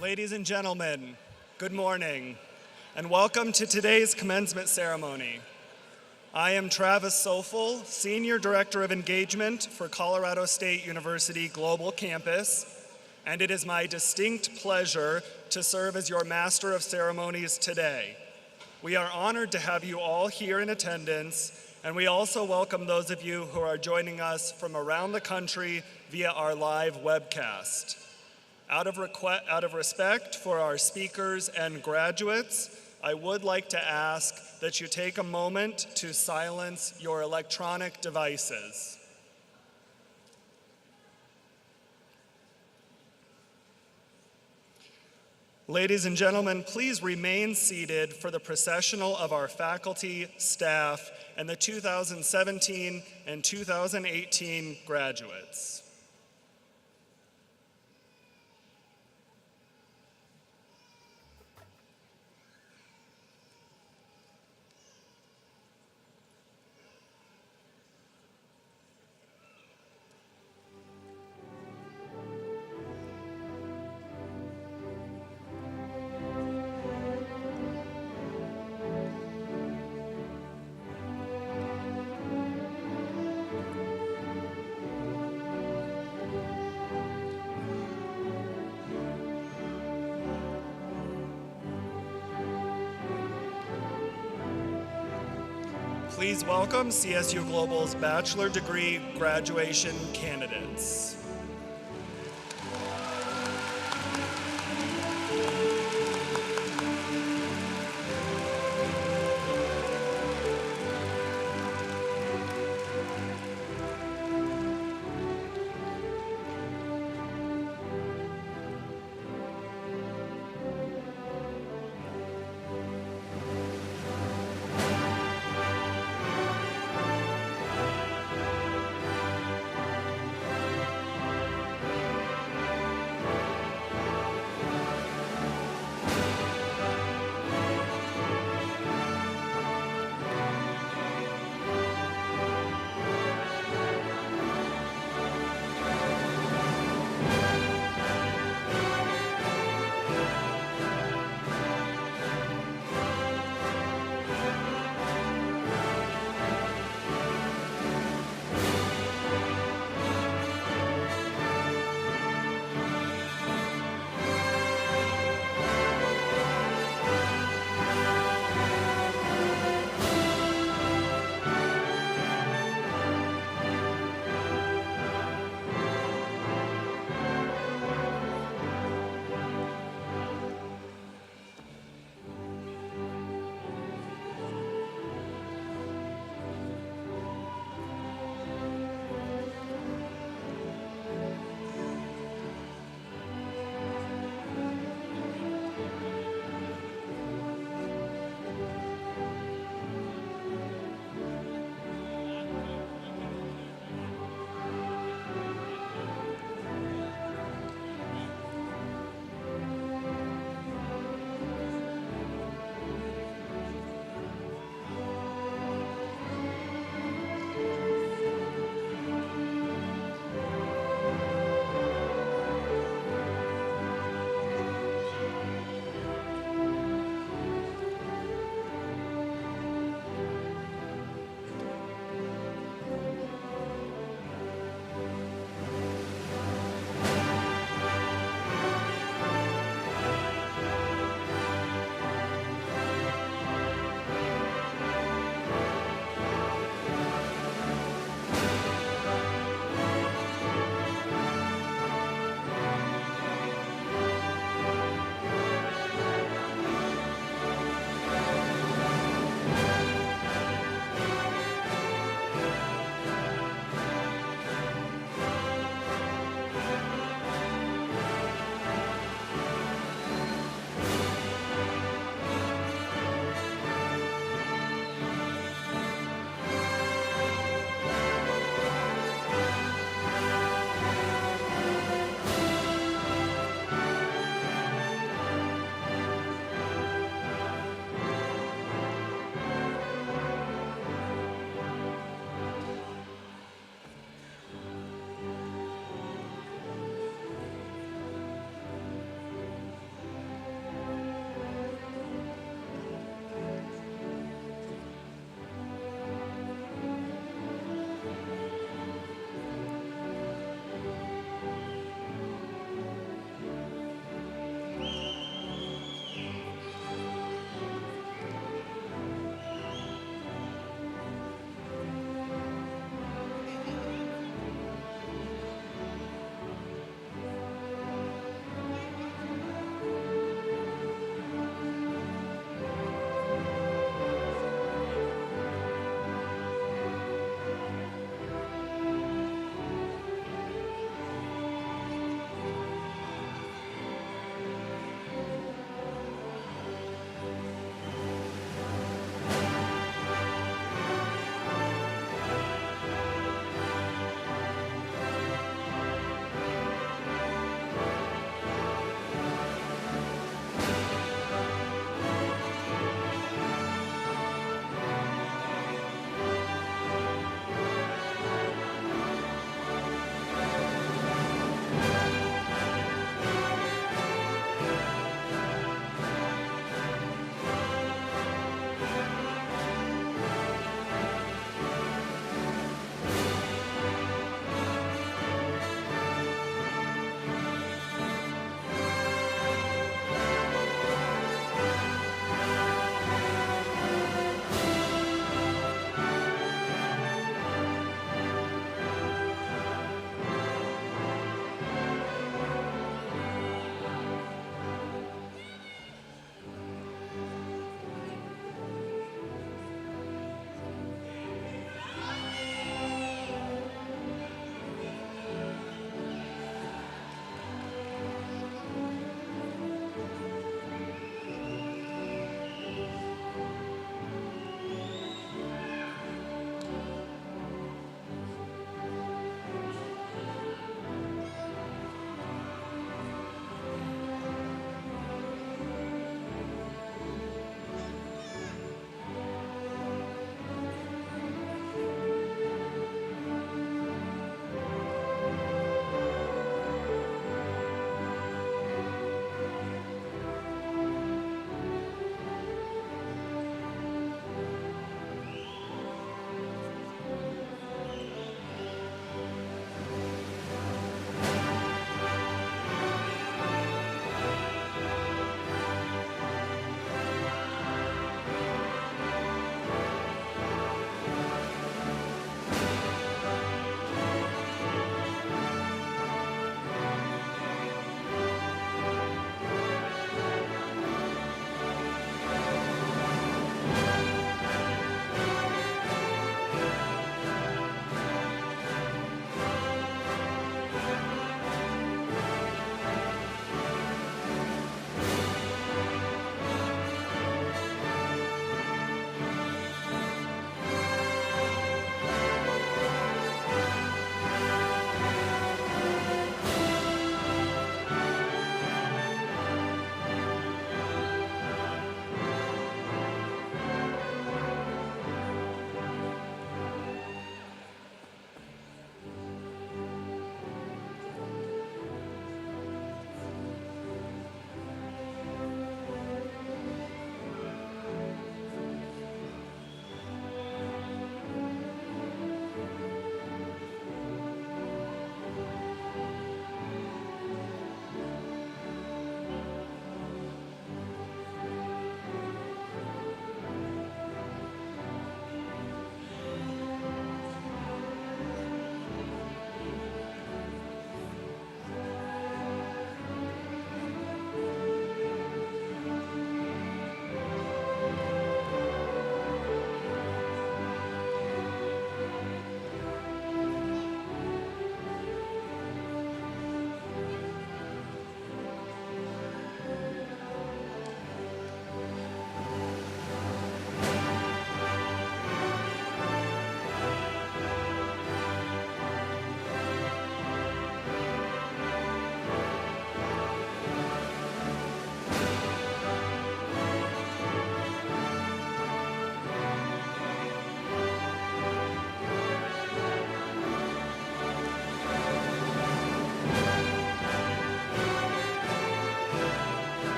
Ladies and gentlemen, good morning, and welcome to today's commencement ceremony. I am Travis Sofel, Senior Director of Engagement for Colorado State University Global Campus, and it is my distinct pleasure to serve as your Master of Ceremonies today. We are honored to have you all here in attendance, and we also welcome those of you who are joining us from around the country via our live webcast. Out of respect for our speakers and graduates, I would like to ask that you take a moment to silence your electronic devices. Ladies and gentlemen, please remain seated for the processional of our faculty, staff, and the 2017 and 2018 graduates. Please welcome CSU Global's bachelor degree graduation candidates.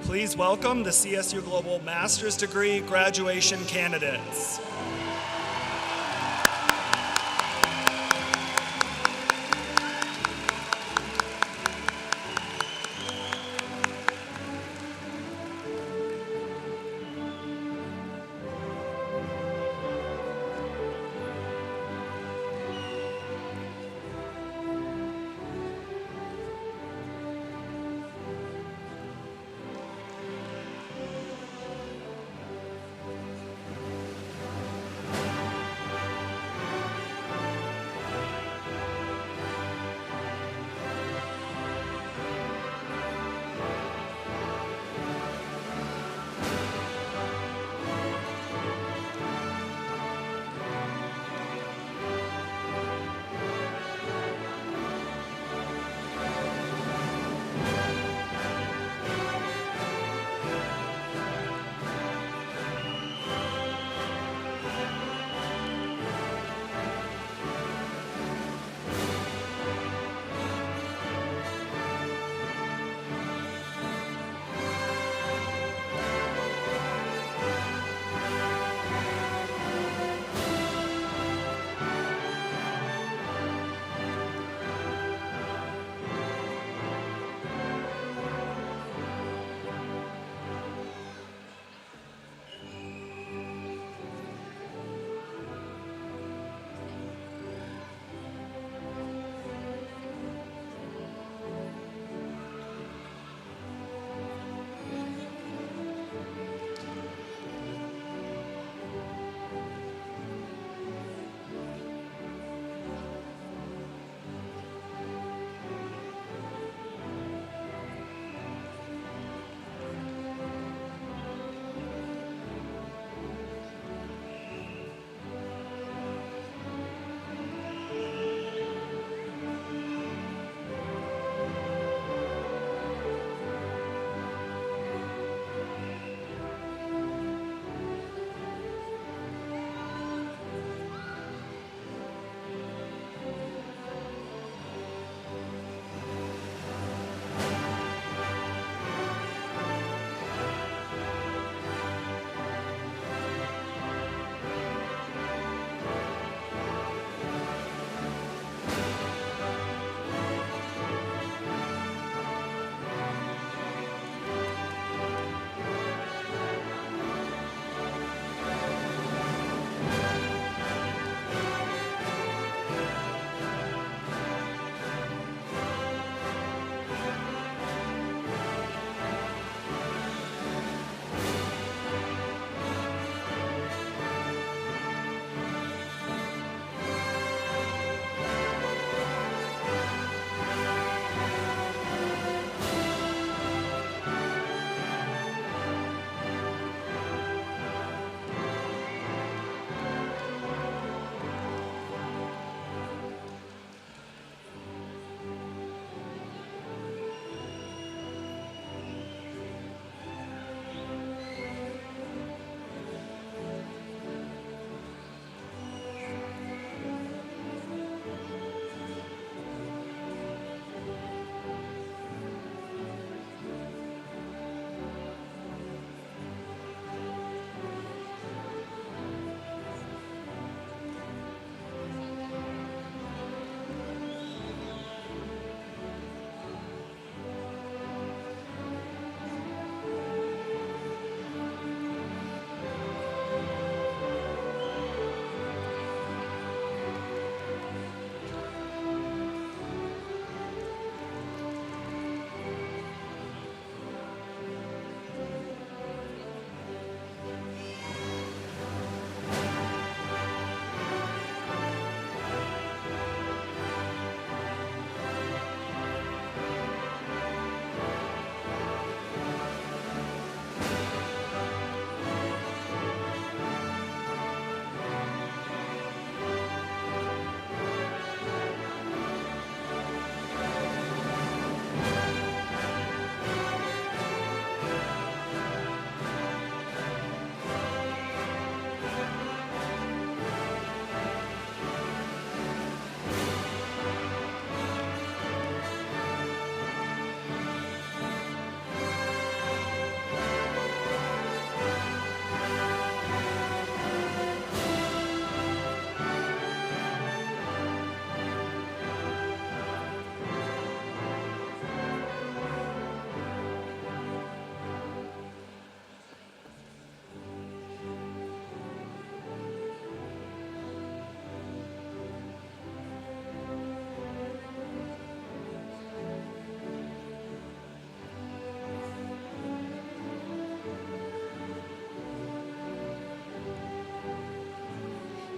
Please welcome the CSU Global Master's Degree graduation candidates.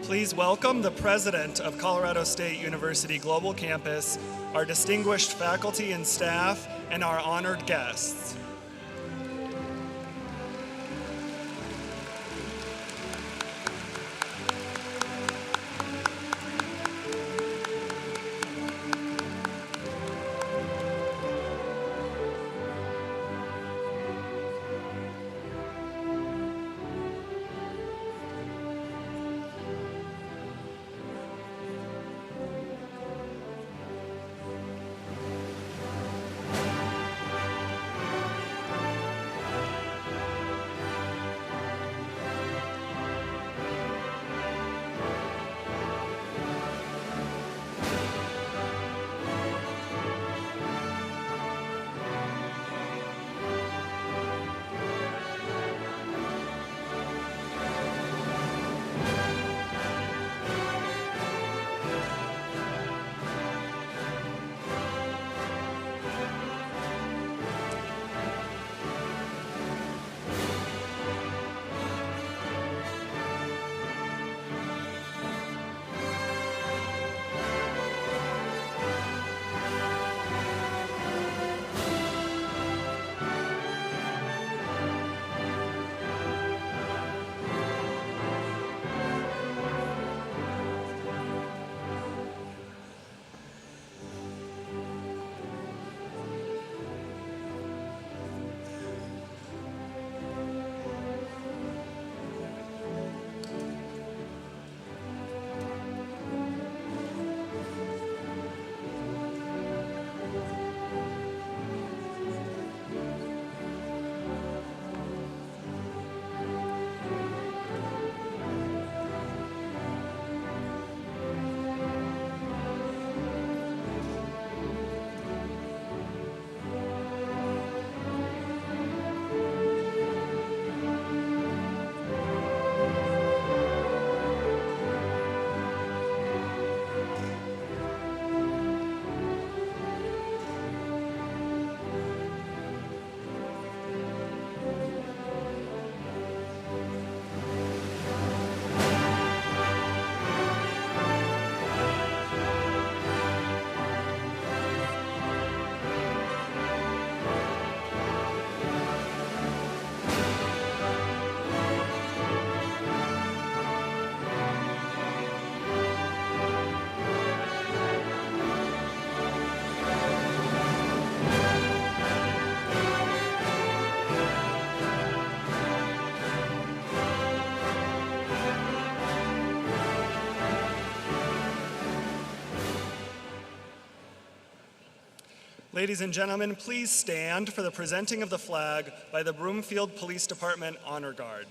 Please welcome the president of Colorado State University Global Campus, our distinguished faculty and staff, and our honored guests. Ladies and gentlemen, please stand for the presenting of the flag by the Broomfield Police Department Honor Guard.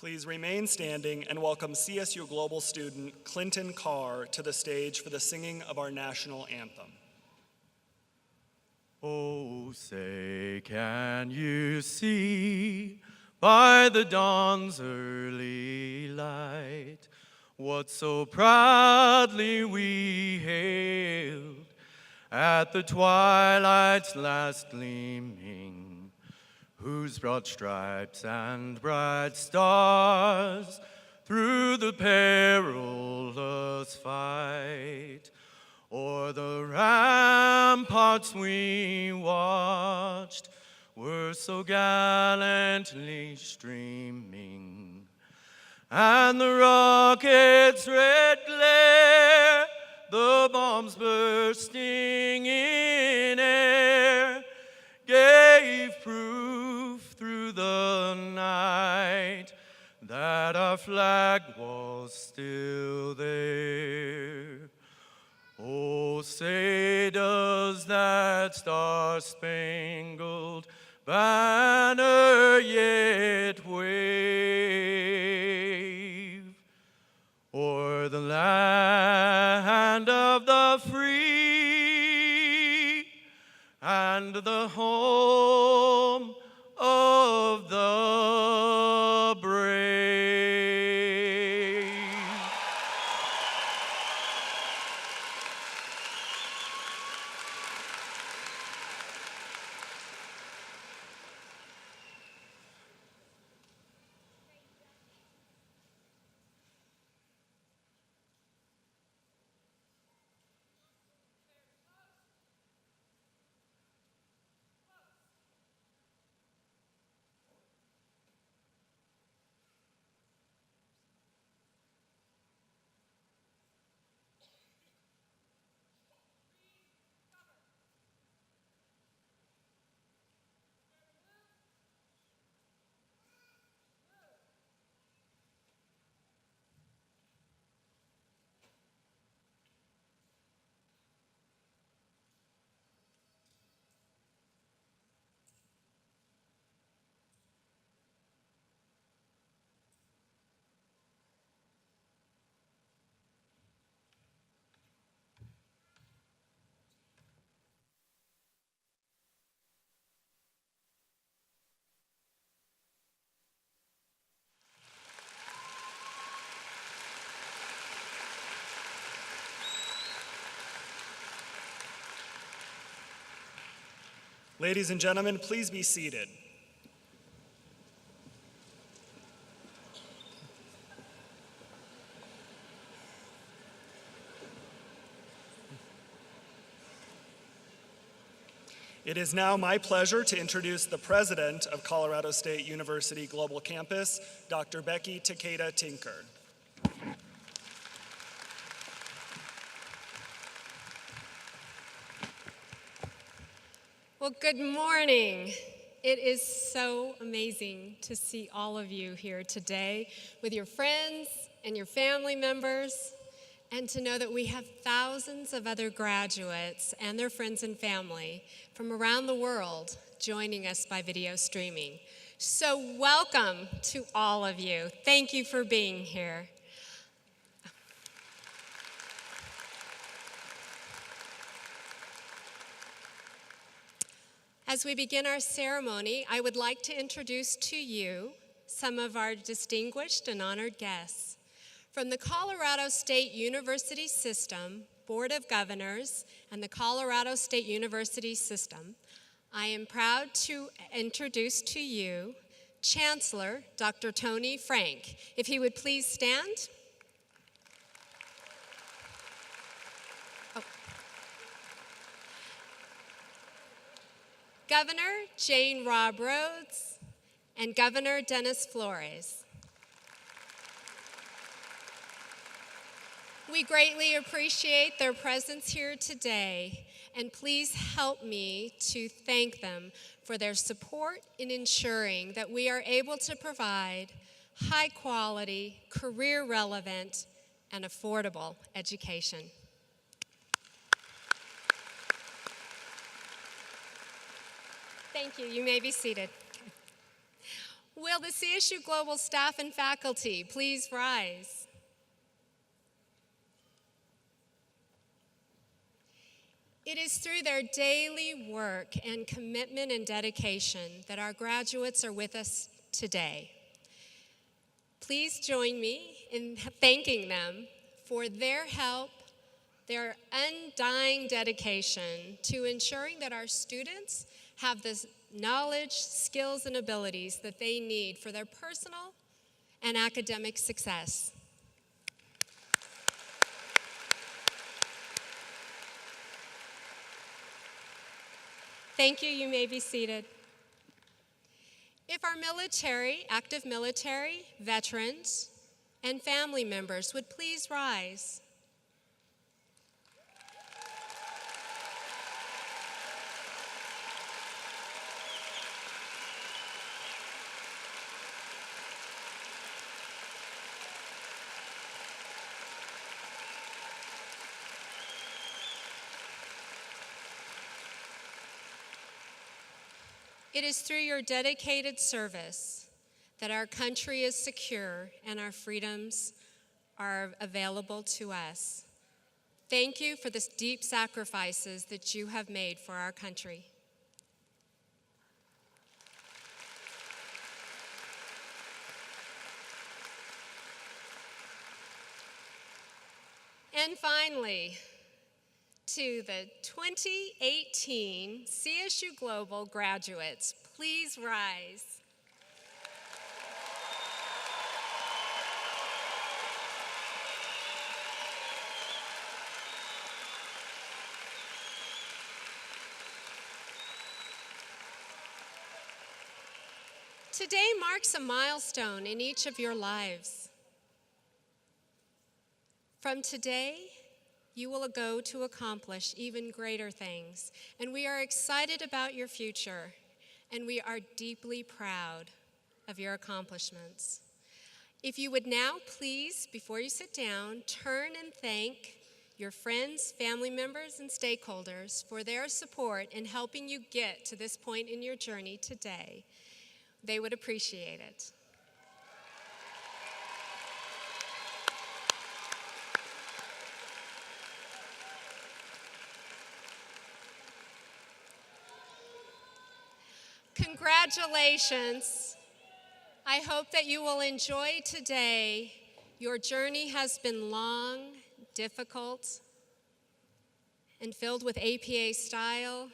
Please remain standing and welcome CSU Global student Clinton Carr to the stage for the singing of our national anthem. Oh, say, can you see by the dawn's early light what so proudly we hailed at the twilight's last gleaming, whose broad stripes and bright stars through the perilous fight o'er the ramparts we watched were so gallantly streaming, and the rocket's red glare, the bombs bursting in air, gave proof through the night flag was still there. Oh, say does that star-spangled banner yet wave o'er the land of the free and the home of the brave? Ladies and gentlemen, please be seated. It is now my pleasure to introduce the president of Colorado State University Global Campus, Dr. Becky Takeda-Tinker. Well, good morning. It is so amazing to see all of you here today with your friends and your family members, and to know that we have thousands of other graduates and their friends and family from around the world joining us by video streaming. So welcome to all of you. Thank you for being here. As we begin our ceremony, I would like to introduce to you some of our distinguished and honored guests. From the Colorado State University System, Board of Governors, and the Colorado State University System, I am proud to introduce to you Chancellor Dr. Tony Frank. If he would please stand. Governor Jane Robb Rhodes, and Governor Dennis Flores. We greatly appreciate their presence here today, and please help me to thank them for their support in ensuring that we are able to provide high quality, career relevant, and affordable education. Thank you. You may be seated. Will the CSU Global staff and faculty please rise? It is through their daily work and commitment and dedication that our graduates are with us today. Please join me in thanking them for their help, their undying dedication to ensuring that our students have the knowledge, skills, and abilities that they need for their personal and academic success. Thank you. You may be seated. If our military, active military, veterans, and family members would please rise. It is through your dedicated service that our country is secure and our freedoms are available to us. Thank you for the deep sacrifices that you have made for our country. And finally, to the 2018 CSU Global graduates, please rise. Today marks a milestone in each of your lives. From today, you will go to accomplish even greater things, and we are excited about your future, and we are deeply proud of your accomplishments. If you would now please, before you sit down, turn and thank your friends, family members, and stakeholders for their support in helping you get to this point in your journey today. They would appreciate it. Congratulations. I hope that you will enjoy today. Your journey has been long, difficult, and filled with APA style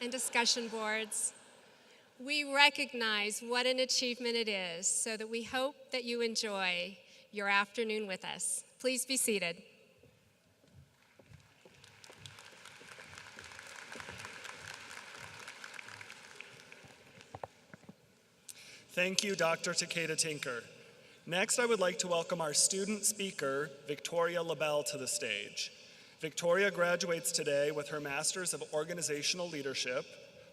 and discussion boards. We recognize what an achievement it is, so that we hope that you enjoy your afternoon with us. Please be seated. Thank you, Dr. Takeda-Tinker. Next, I would like to welcome our student speaker, Victoria LaBelle, to the stage. Victoria graduates today with her Master's of Organizational Leadership.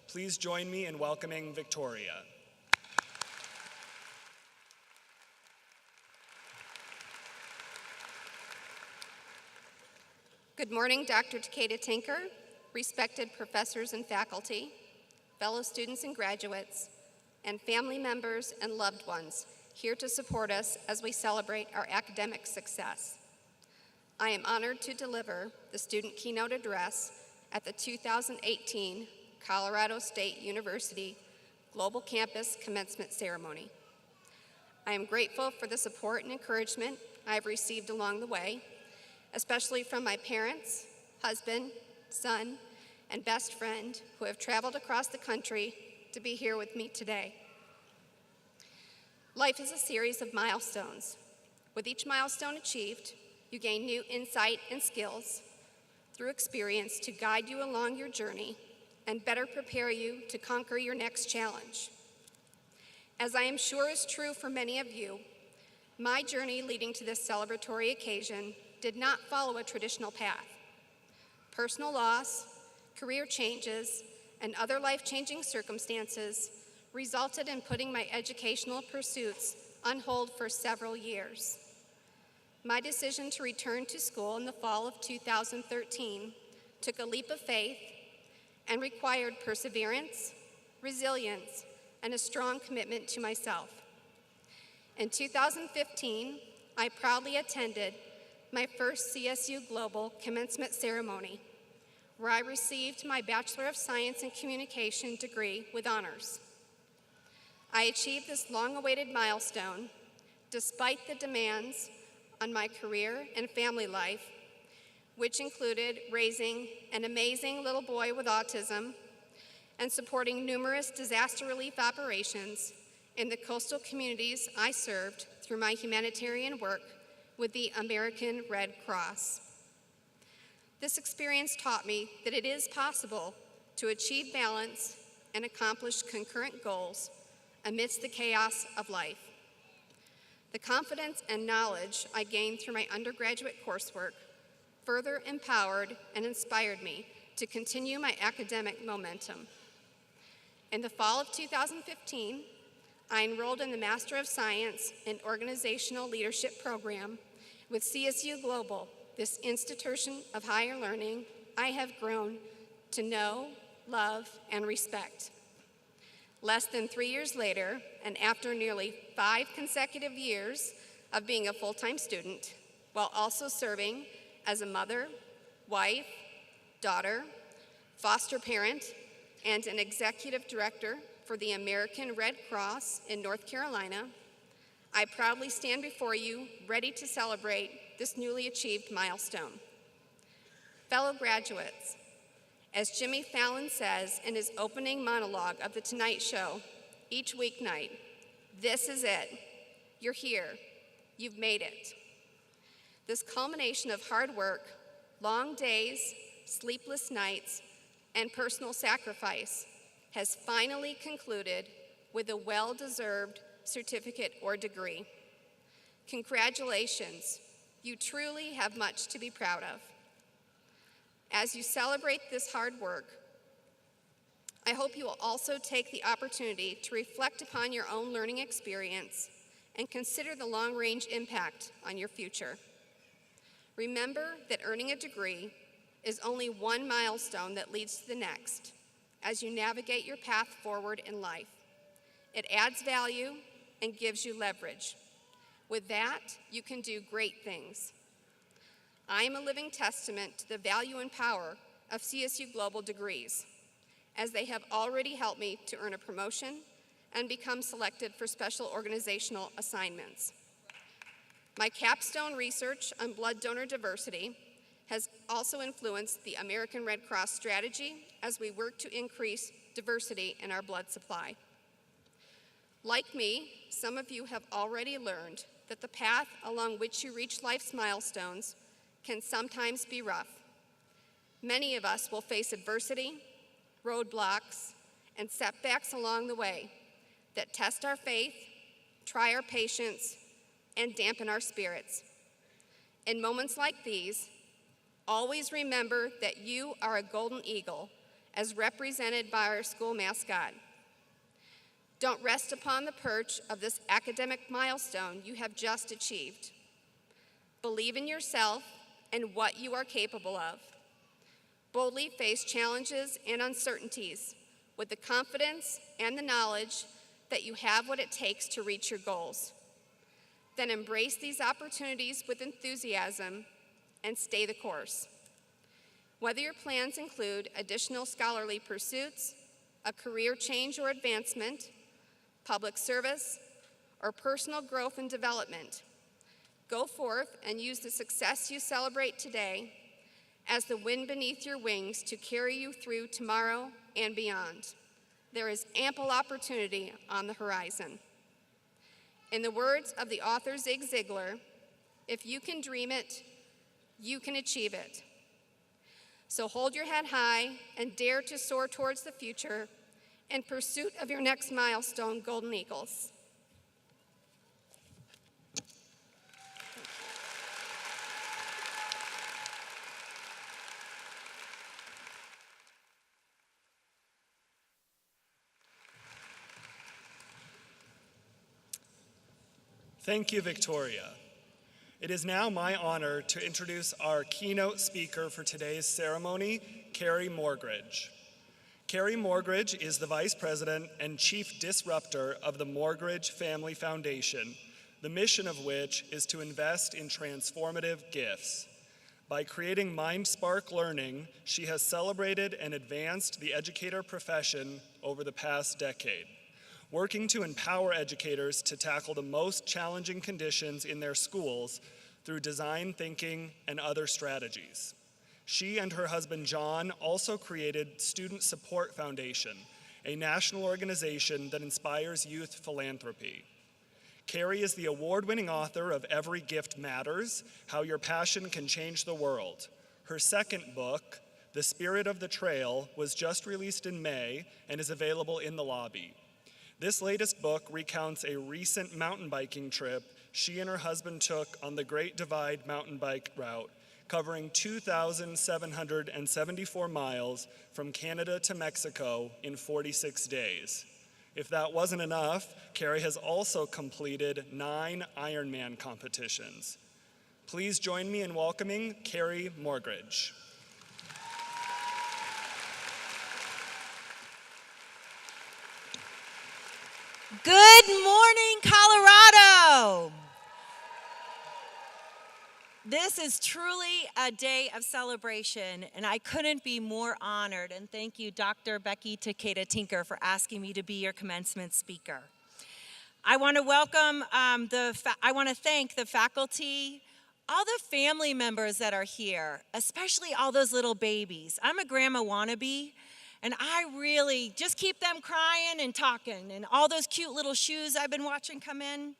Please join me in welcoming Victoria. Good morning, Dr. Takeda-Tinker, respected professors and faculty, fellow students and graduates, and family members and loved ones here to support us as we celebrate our academic success. I am honored to deliver the student keynote address at the 2018 Colorado State University Global Campus Commencement Ceremony. I am grateful for the support and encouragement I have received along the way, especially from my parents, husband, son, and best friend who have traveled across the country to be here with me today. Life is a series of milestones. With each milestone achieved, you gain new insight and skills through experience to guide you along your journey and better prepare you to conquer your next challenge. As I am sure is true for many of you, my journey leading to this celebratory occasion did not follow a traditional path. Personal loss, career changes, and other life-changing circumstances resulted in putting my educational pursuits on hold for several years. My decision to return to school in the fall of 2013 took a leap of faith and required perseverance, resilience, and a strong commitment to myself. In 2015, I proudly attended my first CSU Global Commencement ceremony, where I received my Bachelor of Science in Communication degree with honors. I achieved this long-awaited milestone despite the demands on my career and family life, which included raising an amazing little boy with autism and supporting numerous disaster relief operations in the coastal communities I served through my humanitarian work with the American Red Cross. This experience taught me that it is possible to achieve balance and accomplish concurrent goals amidst the chaos of life. The confidence and knowledge I gained through my undergraduate coursework further empowered and inspired me to continue my academic momentum. In the fall of 2015, I enrolled in the Master of Science in Organizational Leadership program with CSU Global, this institution of higher learning I have grown to know, love, and respect. Less than 3 years later, and after nearly 5 consecutive years of being a full-time student, while also serving as a mother, wife, daughter, foster parent, and an executive director for the American Red Cross in North Carolina, I proudly stand before you, ready to celebrate this newly achieved milestone. Fellow graduates, as Jimmy Fallon says in his opening monologue of The Tonight Show each weeknight, this is it. You're here. You've made it. This culmination of hard work, long days, sleepless nights, and personal sacrifice has finally concluded with a well-deserved certificate or degree. Congratulations. You truly have much to be proud of. As you celebrate this hard work, I hope you will also take the opportunity to reflect upon your own learning experience and consider the long-range impact on your future. Remember that earning a degree is only one milestone that leads to the next as you navigate your path forward in life. It adds value and gives you leverage. With that, you can do great things. I am a living testament to the value and power of CSU Global degrees, as they have already helped me to earn a promotion and become selected for special organizational assignments. My capstone research on blood donor diversity has also influenced the American Red Cross strategy as we work to increase diversity in our blood supply. Like me, some of you have already learned that the path along which you reach life's milestones can sometimes be rough. Many of us will face adversity, roadblocks, and setbacks along the way that test our faith, try our patience, and dampen our spirits. In moments like these, always remember that you are a golden eagle, as represented by our school mascot. Don't rest upon the perch of this academic milestone you have just achieved. Believe in yourself and what you are capable of. Boldly face challenges and uncertainties with the confidence and the knowledge that you have what it takes to reach your goals. Then embrace these opportunities with enthusiasm and stay the course. Whether your plans include additional scholarly pursuits, a career change or advancement, public service, or personal growth and development, go forth and use the success you celebrate today as the wind beneath your wings to carry you through tomorrow and beyond. There is ample opportunity on the horizon. In the words of the author Zig Ziglar, if you can dream it, you can achieve it. So hold your head high and dare to soar towards the future in pursuit of your next milestone, Golden Eagles. Thank you, Victoria. It is now my honor to introduce our keynote speaker for today's ceremony, Carrie Morgridge. Carrie Morgridge is the Vice President and Chief Disruptor of the Morgridge Family Foundation, the mission of which is to invest in transformative gifts. By creating MindSpark Learning, she has celebrated and advanced the educator profession over the past decade, working to empower educators to tackle the most challenging conditions in their schools through design thinking and other strategies. She and her husband John also created Student Support Foundation, a national organization that inspires youth philanthropy. Carrie is the award-winning author of Every Gift Matters: How Your Passion Can Change the World. Her second book, The Spirit of the Trail, was just released in May and is available in the lobby. This latest book recounts a recent mountain biking trip she and her husband took on the Great Divide mountain bike route, covering 2,774 miles from Canada to Mexico in 46 days. If that wasn't enough, Carrie has also completed 9 Ironman competitions. Please join me in welcoming Carrie Morgridge. Good morning, Colorado. This is truly a day of celebration, and I couldn't be more honored. And thank you, Dr. Becky Takeda-Tinker, for asking me to be your commencement speaker. I want to thank the faculty, all the family members that are here, especially all those little babies. I'm a grandma wannabe, and I really just keep them crying and talking, and all those cute little shoes I've been watching come in.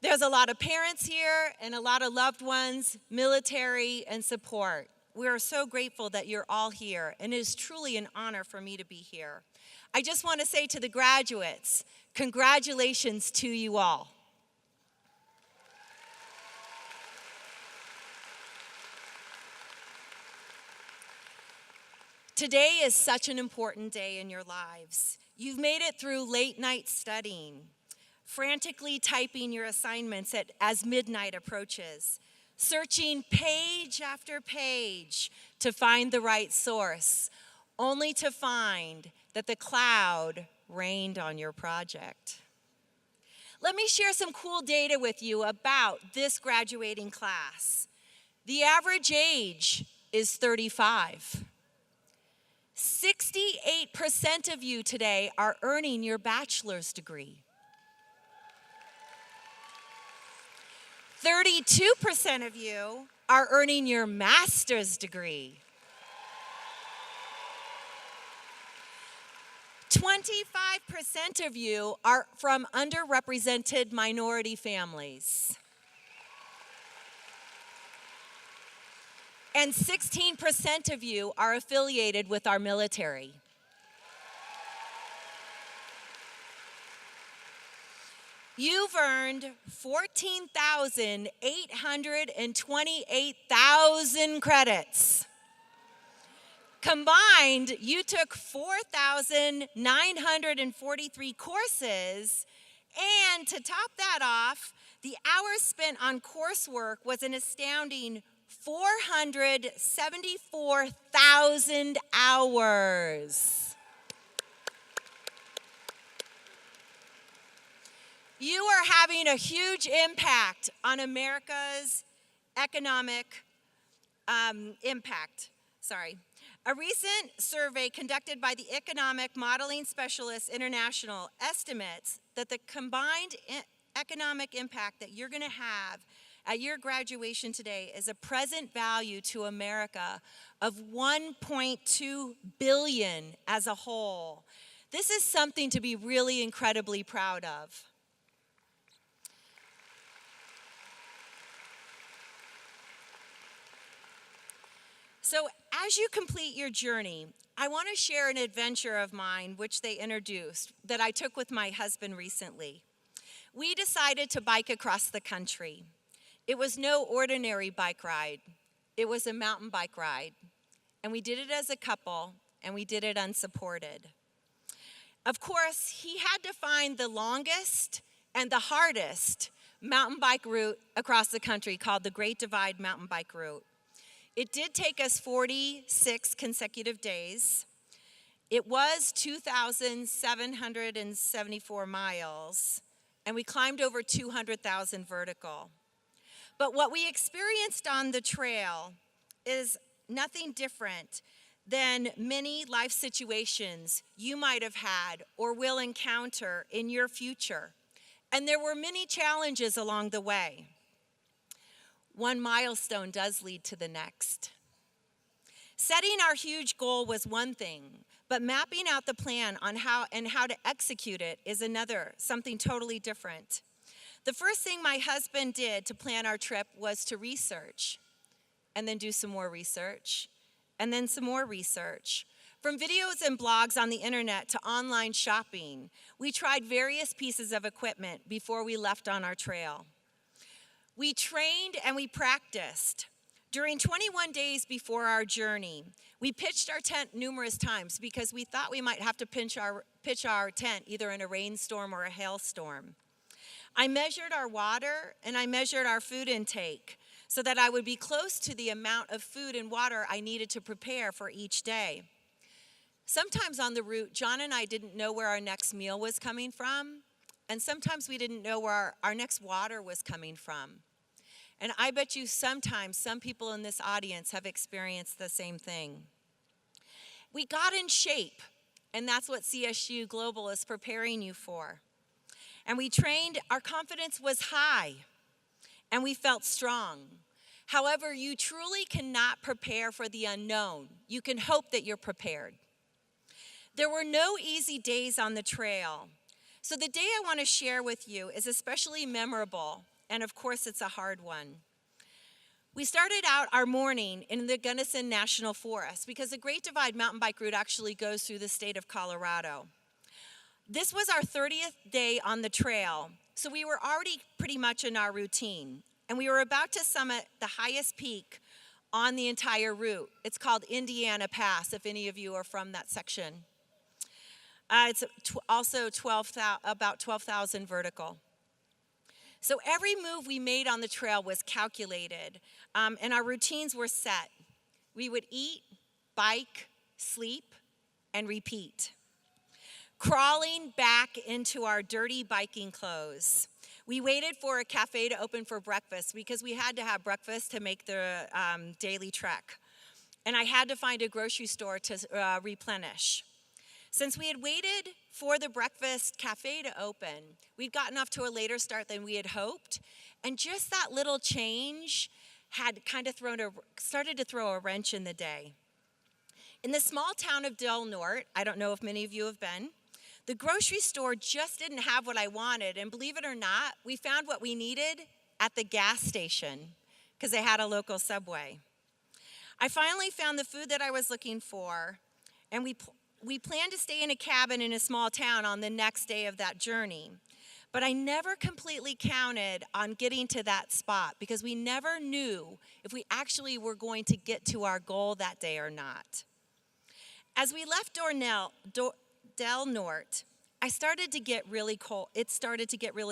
There's a lot of parents here and a lot of loved ones, military, and support. We are so grateful that you're all here, and it is truly an honor for me to be here. I just want to say to the graduates, congratulations to you all. Today is such an important day in your lives. You've made it through late night studying, frantically typing your assignments as midnight approaches, searching page after page to find the right source, only to find that the cloud rained on your project. Let me share some cool data with you about this graduating class. The average age is 35. 68% of you today are earning your bachelor's degree. 32% of you are earning your master's degree. 25% of you are from underrepresented minority families. And 16% of you are affiliated with our military. You've earned 14,828,000 credits. Combined, you took 4,943 courses, and to top that off, the hours spent on coursework was an astounding 474,000 hours. You are having a huge impact on America's economic impact. A recent survey conducted by the Economic Modeling Specialists International estimates that the combined economic impact that you're going to have at your graduation today is a present value to America of $1.2 billion as a whole. This is something to be really incredibly proud of. So as you complete your journey, I want to share an adventure of mine which they introduced that I took with my husband recently. We decided to bike across the country. It was no ordinary bike ride. It was a mountain bike ride. And we did it as a couple, and we did it unsupported. Of course, he had to find the longest and the hardest mountain bike route across the country called the Great Divide Mountain Bike Route. It did take us 46 consecutive days. It was 2,774 miles, and we climbed over 200,000 vertical. But what we experienced on the trail is nothing different than many life situations you might have had or will encounter in your future. And there were many challenges along the way. One milestone does lead to the next. Setting our huge goal was one thing, but mapping out the plan on how to execute it is another, something totally different. The first thing my husband did to plan our trip was to research, and then do some more research, and then some more research. From videos and blogs on the internet to online shopping, we tried various pieces of equipment before we left on our trail. We trained and we practiced. During 21 days before our journey, we pitched our tent numerous times because we thought we might have to pitch our tent either in a rainstorm or a hailstorm. I measured our water and I measured our food intake so that I would be close to the amount of food and water I needed to prepare for each day. Sometimes on the route, John and I didn't know where our next meal was coming from, and sometimes we didn't know where our next water was coming from. And I bet you sometimes some people in this audience have experienced the same thing. We got in shape, and that's what CSU Global is preparing you for. And we trained, our confidence was high, and we felt strong. However, you truly cannot prepare for the unknown. You can hope that you're prepared. There were no easy days on the trail. So the day I want to share with you is especially memorable, and of course it's a hard one. We started out our morning in the Gunnison National Forest because the Great Divide mountain bike route actually goes through the state of Colorado. This was our 30th day on the trail, so we were already pretty much in our routine, and we were about to summit the highest peak on the entire route. It's called Indiana Pass, if any of you are from that section. It's also about 12,000 vertical. So every move we made on the trail was calculated, and our routines were set. We would eat, bike, sleep, and repeat. Crawling back into our dirty biking clothes, we waited for a cafe to open for breakfast because we had to have breakfast to make the daily trek. And I had to find a grocery store to replenish. Since we had waited for the breakfast cafe to open, we'd gotten off to a later start than we had hoped, and just that little change had kind of started to throw a wrench in the day. In the small town of Del Norte, I don't know if many of you have been, the grocery store just didn't have what I wanted, and believe it or not, we found what we needed at the gas station because they had a local Subway. I finally found the food that I was looking for, and we planned to stay in a cabin in a small town on the next day of that journey. But I never completely counted on getting to that spot because we never knew if we actually were going to get to our goal that day or not. As we left Del Norte, it started to get really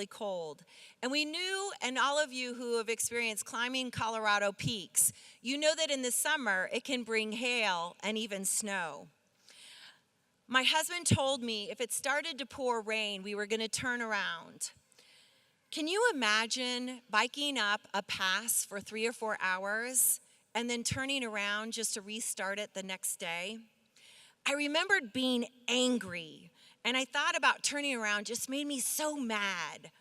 cold. And we knew, and all of you who have experienced climbing Colorado peaks, you know that in the summer it can bring hail and even snow. My husband told me if it started to pour rain, we were going to turn around. Can you imagine biking up a pass for 3 or 4 hours and then turning around just to restart it the next day? I remembered being angry, and I thought about turning around just made me so mad.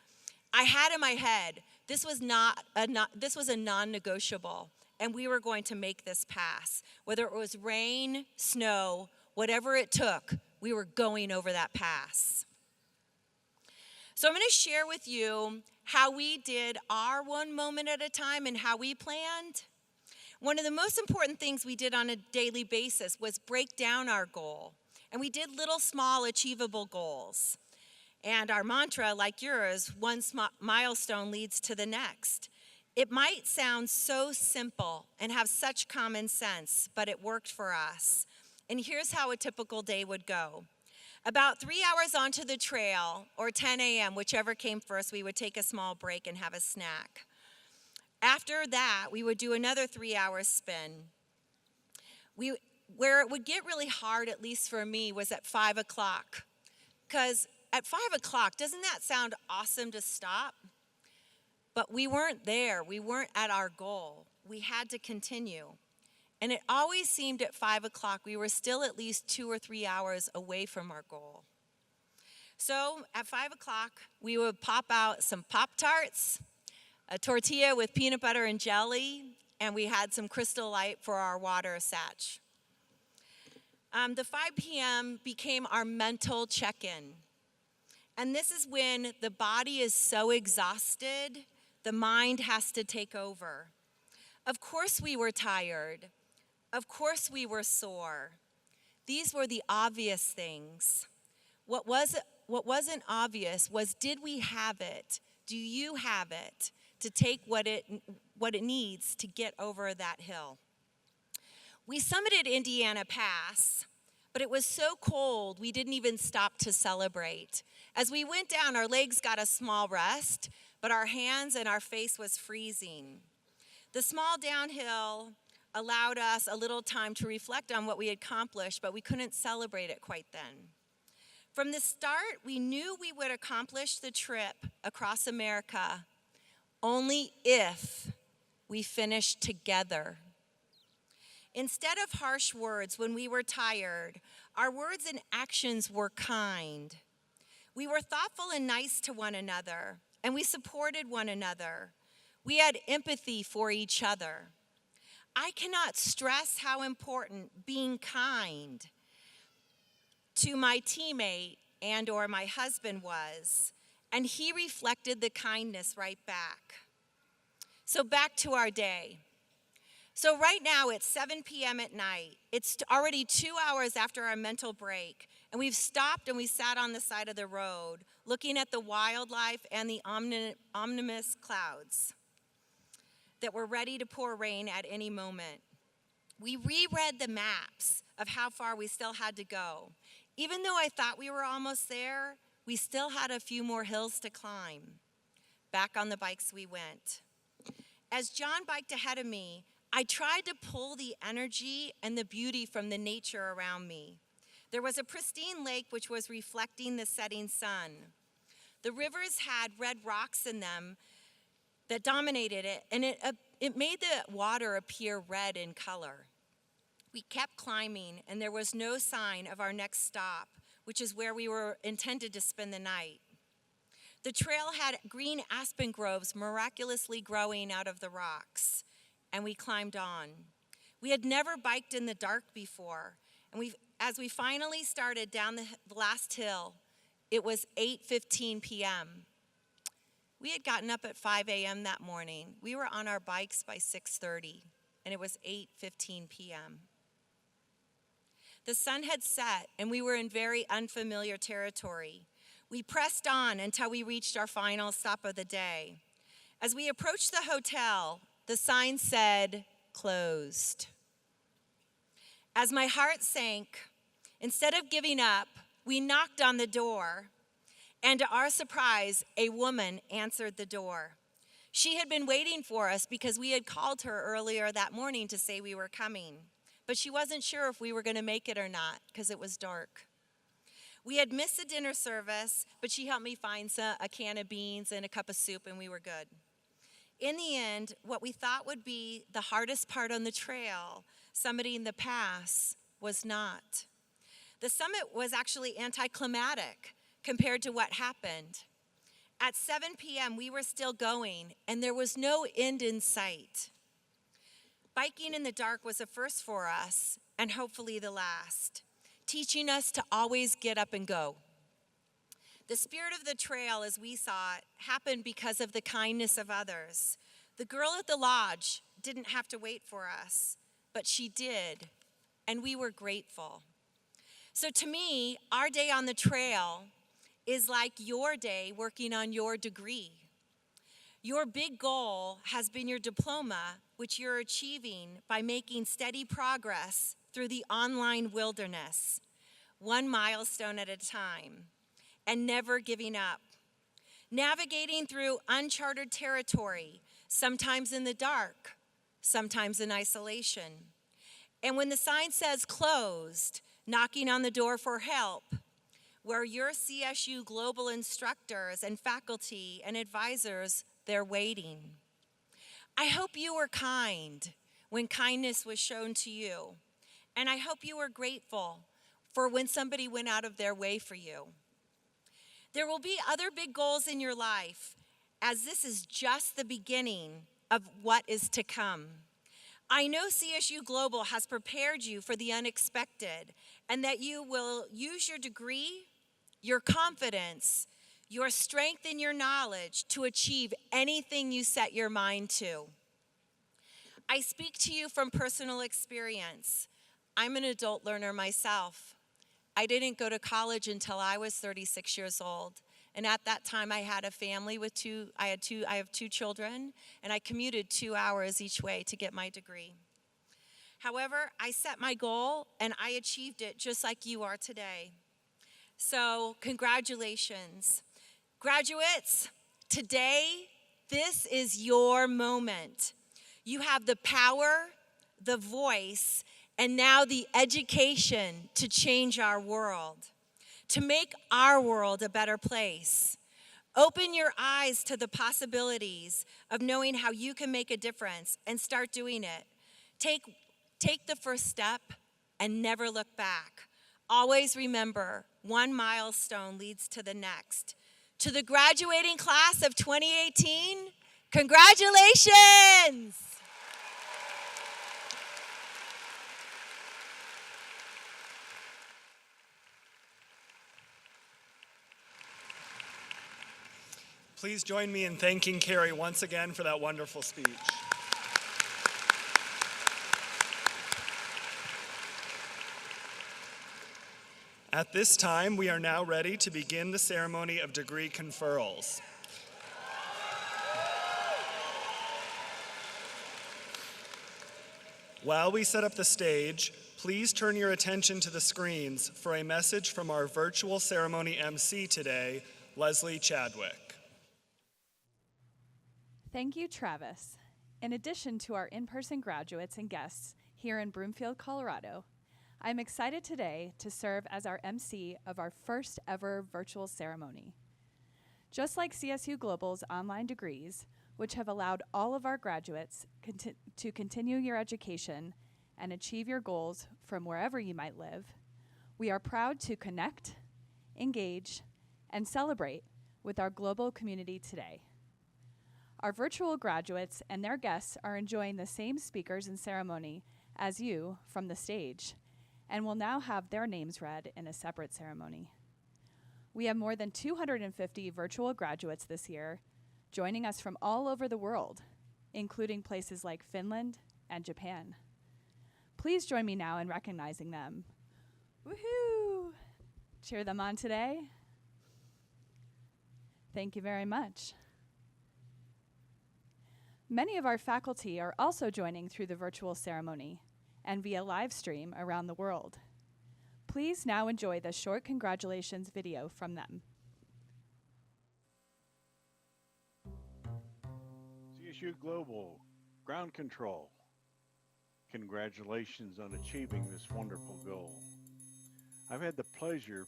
I had in my head, this was a non-negotiable, and we were going to make this pass. Whether it was rain, snow, whatever it took, we were going over that pass. So I'm going to share with you how we did our one moment at a time and how we planned. One of the most important things we did on a daily basis was break down our goal. And we did little, small, achievable goals. And our mantra, like yours, one milestone leads to the next. It might sound so simple and have such common sense, but it worked for us. And here's how a typical day would go. About 3 hours onto the trail, or 10 a.m., whichever came first, we would take a small break and have a snack. After that, we would do another 3-hour spin. Where it would get really hard, at least for me, was at 5 o'clock. Because at 5 o'clock, doesn't that sound awesome to stop? But we weren't there. We weren't at our goal. We had to continue. And it always seemed at 5 o'clock we were still at least 2 or 3 hours away from our goal. So at 5 o'clock, we would pop out some Pop-Tarts, a tortilla with peanut butter and jelly, and we had some Crystal Light for our water satch. The 5 p.m. became our mental check-in. And this is when the body is so exhausted, the mind has to take over. Of course we were tired. Of course we were sore. These were the obvious things. What wasn't obvious was, did we have it? Do you have it to take what it needs to get over that hill? We summited Indiana Pass, but it was so cold we didn't even stop to celebrate. As we went down, our legs got a small rest, but our hands and our face was freezing. The small downhill allowed us a little time to reflect on what we had accomplished, but we couldn't celebrate it quite then. From the start, we knew we would accomplish the trip across America only if we finished together. Instead of harsh words when we were tired, our words and actions were kind. We were thoughtful and nice to one another, and we supported one another. We had empathy for each other. I cannot stress how important being kind to my teammate and or my husband was, and he reflected the kindness right back. So back to our day. So right now it's 7 p.m. at night. It's already 2 hours after our mental break, and we've stopped and we sat on the side of the road looking at the wildlife and the ominous clouds that were ready to pour rain at any moment. We reread the maps of how far we still had to go. Even though I thought we were almost there, we still had a few more hills to climb. Back on the bikes we went. As John biked ahead of me, I tried to pull the energy and the beauty from the nature around me. There was a pristine lake which was reflecting the setting sun. The rivers had red rocks in them that dominated it, and it made the water appear red in color. We kept climbing, and there was no sign of our next stop, which is where we were intended to spend the night. The trail had green aspen groves miraculously growing out of the rocks, and we climbed on. We had never biked in the dark before, and as we finally started down the last hill, it was 8:15 p.m. We had gotten up at 5 a.m. that morning. We were on our bikes by 6:30, and it was 8:15 p.m. The sun had set, and we were in very unfamiliar territory. We pressed on until we reached our final stop of the day. As we approached the hotel, the sign said, "Closed." As my heart sank, instead of giving up, we knocked on the door, and to our surprise, a woman answered the door. She had been waiting for us because we had called her earlier that morning to say we were coming, but she wasn't sure if we were going to make it or not because it was dark. We had missed the dinner service, but she helped me find a can of beans and a cup of soup, and we were good. In the end, what we thought would be the hardest part on the trail, summiting the pass, was not. The summit was actually anticlimactic compared to what happened. At 7 p.m., we were still going, and there was no end in sight. Biking in the dark was a first for us, and hopefully the last, teaching us to always get up and go. The spirit of the trail, as we saw it, happened because of the kindness of others. The girl at the lodge didn't have to wait for us, but she did, and we were grateful. So to me, our day on the trail is like your day working on your degree. Your big goal has been your diploma, which you're achieving by making steady progress through the online wilderness, one milestone at a time, and never giving up. Navigating through uncharted territory, sometimes in the dark, sometimes in isolation. And when the sign says closed, knocking on the door for help, where your CSU Global instructors and faculty and advisors, they're waiting. I hope you were kind when kindness was shown to you. And I hope you were grateful for when somebody went out of their way for you. There will be other big goals in your life, as this is just the beginning of what is to come. I know CSU Global has prepared you for the unexpected, and that you will use your degree, your confidence, your strength, and your knowledge to achieve anything you set your mind to. I speak to you from personal experience. I'm an adult learner myself. I didn't go to college until I was 36 years old. And at that time I had a family with I have two children, and I commuted 2 hours each way to get my degree. However, I set my goal and I achieved it just like you are today. So congratulations. Graduates, today, this is your moment. You have the power, the voice, and now the education to change our world, to make our world a better place. Open your eyes to the possibilities of knowing how you can make a difference and start doing it. Take the first step and never look back. Always remember, one milestone leads to the next. To the graduating class of 2018, congratulations! Please join me in thanking Carrie once again for that wonderful speech. At this time, we are now ready to begin the ceremony of degree conferrals. While we set up the stage, please turn your attention to the screens for a message from our virtual ceremony MC today, Leslie Chadwick. Thank you, Travis. In addition to our in-person graduates and guests here in Broomfield, Colorado, I'm excited today to serve as our MC of our first ever virtual ceremony. Just like CSU Global's online degrees, which have allowed all of our graduates to continue your education and achieve your goals from wherever you might live, we are proud to connect, engage, and celebrate with our global community today. Our virtual graduates and their guests are enjoying the same speakers and ceremony as you from the stage, and will now have their names read in a separate ceremony. We have more than 250 virtual graduates this year, joining us from all over the world, including places like Finland and Japan. Please join me now in recognizing them. Woohoo! Cheer them on today. Thank you very much. Many of our faculty are also joining through the virtual ceremony and via live stream around the world. Please now enjoy the short congratulations video from them. CSU Global, ground control. Congratulations on achieving this wonderful goal. I've had the pleasure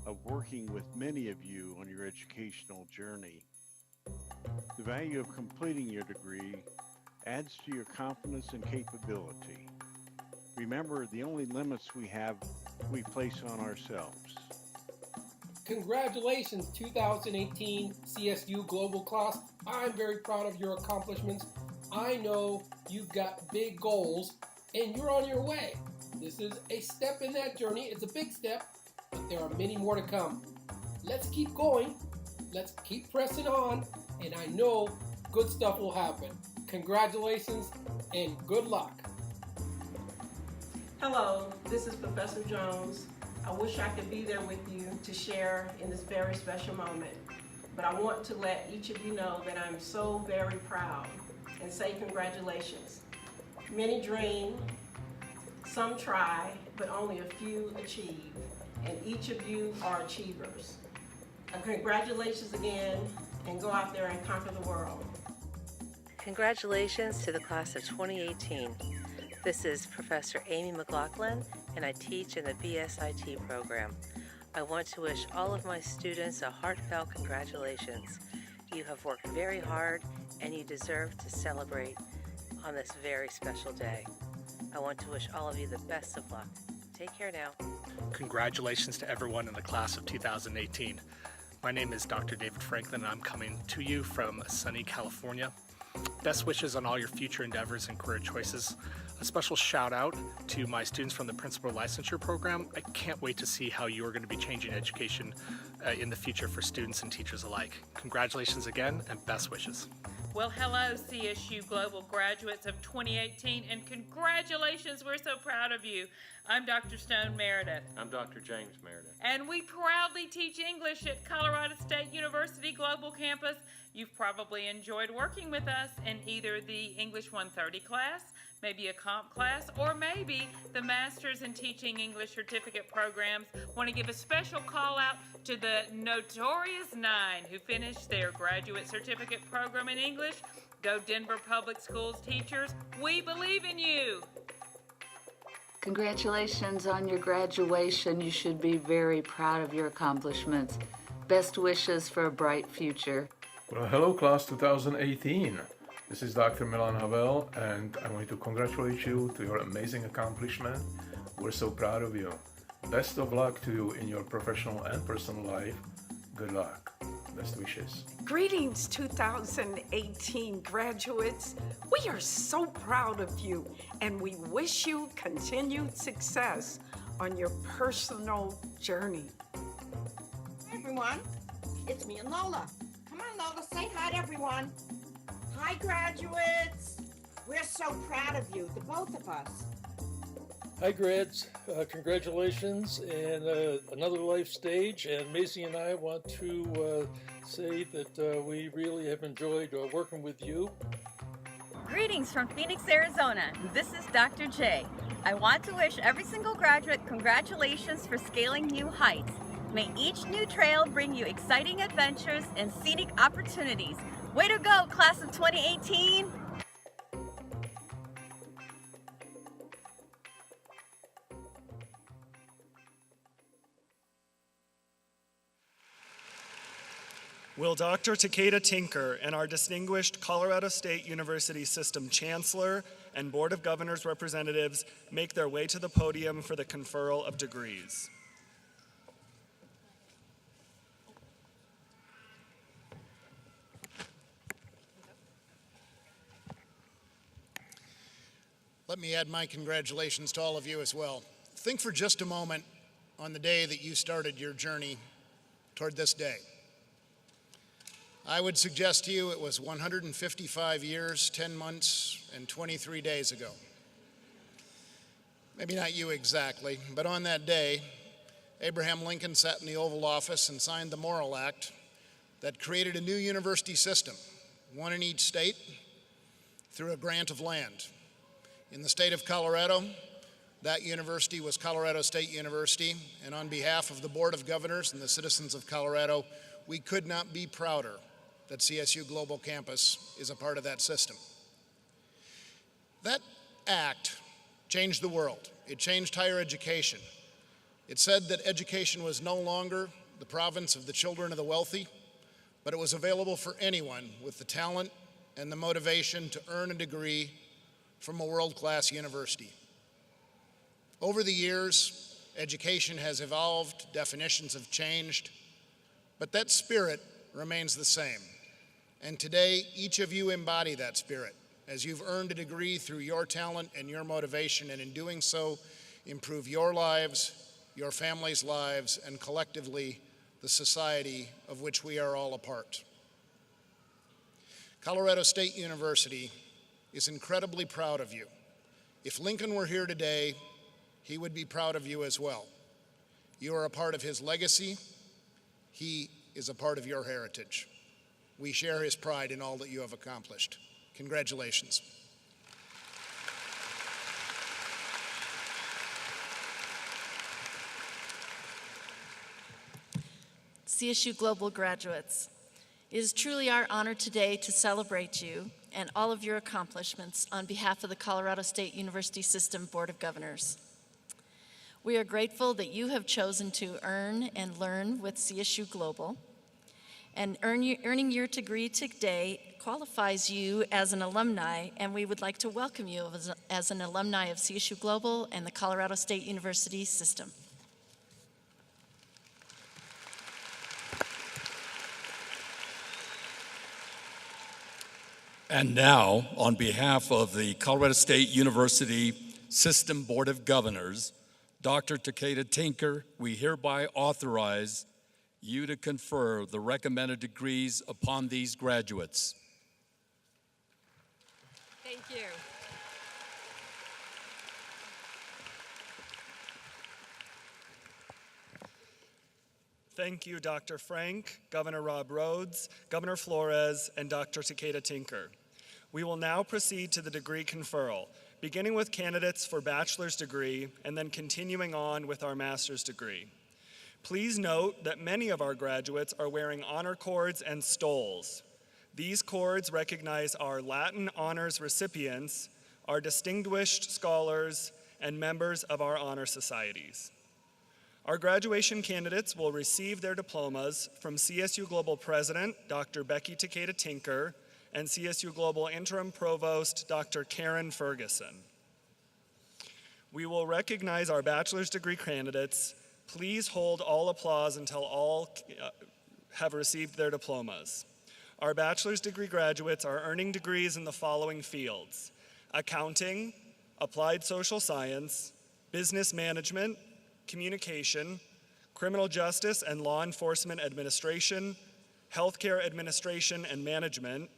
of working with many of you on your educational journey. The value of completing your degree adds to your confidence and capability. Remember, the only limits we place on ourselves. Congratulations, 2018 CSU Global class. I'm very proud of your accomplishments. I know you've got big goals and you're on your way. This is a step in that journey. It's a big step, but there are many more to come. Let's keep going. Let's keep pressing on, and I know good stuff will happen. Congratulations and good luck. Hello, this is Professor Jones. I wish I could be there with you to share in this very special moment, but I want to let each of you know that I'm so very proud and say congratulations. Many dream, some try, but only a few achieve, and each of you are achievers. Congratulations again, and go out there and conquer the world. Congratulations to the class of 2018. This is Professor Amy McLaughlin, and I teach in the BSIT program. I want to wish all of my students a heartfelt congratulations. You have worked very hard, and you deserve to celebrate on this very special day. I want to wish all of you the best of luck. Take care now. Congratulations to everyone in the class of 2018. My name is Dr. David Franklin, and I'm coming to you from sunny California. Best wishes on all your future endeavors and career choices. A special shout out to my students from the Principal Licensure Program. I can't wait to see how you are going to be changing education in the future for students and teachers alike. Congratulations again, and best wishes. Well, hello, CSU Global graduates of 2018, and congratulations, we're so proud of you. I'm Dr. Stone Meredith. I'm Dr. James Meredith. And we proudly teach English at Colorado State University Global Campus. You've probably enjoyed working with us in either the English 130 class, maybe a comp class, or maybe the Masters in Teaching English certificate programs. Want to give a special call out to the Notorious 9 who finished their graduate certificate program in English. Go Denver Public Schools teachers, we believe in you. Congratulations on your graduation. You should be very proud of your accomplishments. Best wishes for a bright future. Well, hello class 2018. This is Dr. Milan Havel, and I want to congratulate you to your amazing accomplishment. We're so proud of you. Best of luck to you in your professional and personal life. Good luck. Best wishes. Greetings, 2018 graduates. We are so proud of you, and we wish you continued success on your personal journey. Hi, everyone. It's me and Lola. Come on, Lola, say hi to everyone. Hi, graduates. We're so proud of you, the both of us. Hi, grads. Congratulations and another life stage. And Macy and I want to say that we really have enjoyed working with you. Greetings from Phoenix, Arizona. This is Dr. J. I want to wish every single graduate congratulations for scaling new heights. May each new trail bring you exciting adventures and scenic opportunities. Way to go, class of 2018! Will Dr. Takeda-Tinker and our distinguished Colorado State University System Chancellor and Board of Governors representatives make their way to the podium for the conferral of degrees. Let me add my congratulations to all of you as well. Think for just a moment on the day that you started your journey toward this day. I would suggest to you it was 155 years, 10 months, and 23 days ago. Maybe not you exactly, but on that day, Abraham Lincoln sat in the Oval Office and signed the Morrill Act that created a new university system, one in each state, through a grant of land. In the state of Colorado, that university was Colorado State University, and on behalf of the Board of Governors and the citizens of Colorado, we could not be prouder that CSU Global Campus is a part of that system. That act changed the world. It changed higher education. It said that education was no longer the province of the children of the wealthy, but it was available for anyone with the talent and the motivation to earn a degree from a world-class university. Over the years, education has evolved, definitions have changed, but that spirit remains the same. And today, each of you embody that spirit as you've earned a degree through your talent and your motivation, and in doing so, improve your lives, your families' lives, and collectively, the society of which we are all a part. Colorado State University is incredibly proud of you. If Lincoln were here today, he would be proud of you as well. You are a part of his legacy. He is a part of your heritage. We share his pride in all that you have accomplished. Congratulations. CSU Global graduates, it is truly our honor today to celebrate you and all of your accomplishments on behalf of the Colorado State University System Board of Governors. We are grateful that you have chosen to earn and learn with CSU Global, and earning your degree today qualifies you as an alumni, and we would like to welcome you as an alumni of CSU Global and the Colorado State University System. And now, on behalf of the Colorado State University System Board of Governors, Dr. Takeda-Tinker, we hereby authorize you to confer the recommended degrees upon these graduates. Thank you. Thank you, Dr. Frank, Governor Rob Rhodes, Governor Flores, and Dr. Takeda-Tinker. We will now proceed to the degree conferral, beginning with candidates for bachelor's degree and then continuing on with our master's degree. Please note that many of our graduates are wearing honor cords and stoles. These cords recognize our Latin honors recipients, our distinguished scholars, and members of our honor societies. Our graduation candidates will receive their diplomas from CSU Global President, Dr. Becky Takeda-Tinker, and CSU Global Interim Provost, Dr. Karen Ferguson. We will recognize our bachelor's degree candidates. Please hold all applause until all have received their diplomas. Our bachelor's degree graduates are earning degrees in the following fields: accounting, applied social science, business management, communication, criminal justice and law enforcement administration, healthcare administration and management,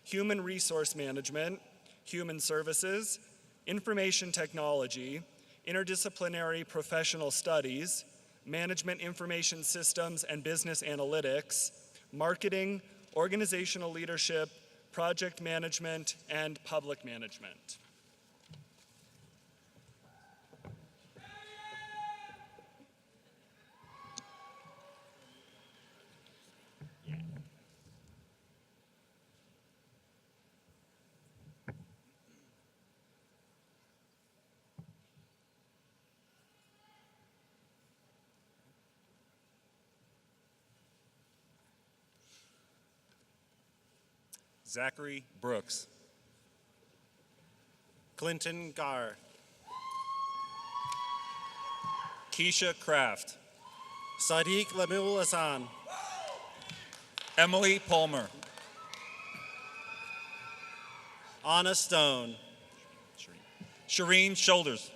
human resource management, human services, information technology, interdisciplinary professional studies, management information systems and business analytics, marketing, organizational leadership, project management, and public management. Zachary Brooks. Clinton Garr. Keisha Kraft. Sadiq Lamul Hassan. Emily Palmer. Anna Stone. Shireen Shoulders.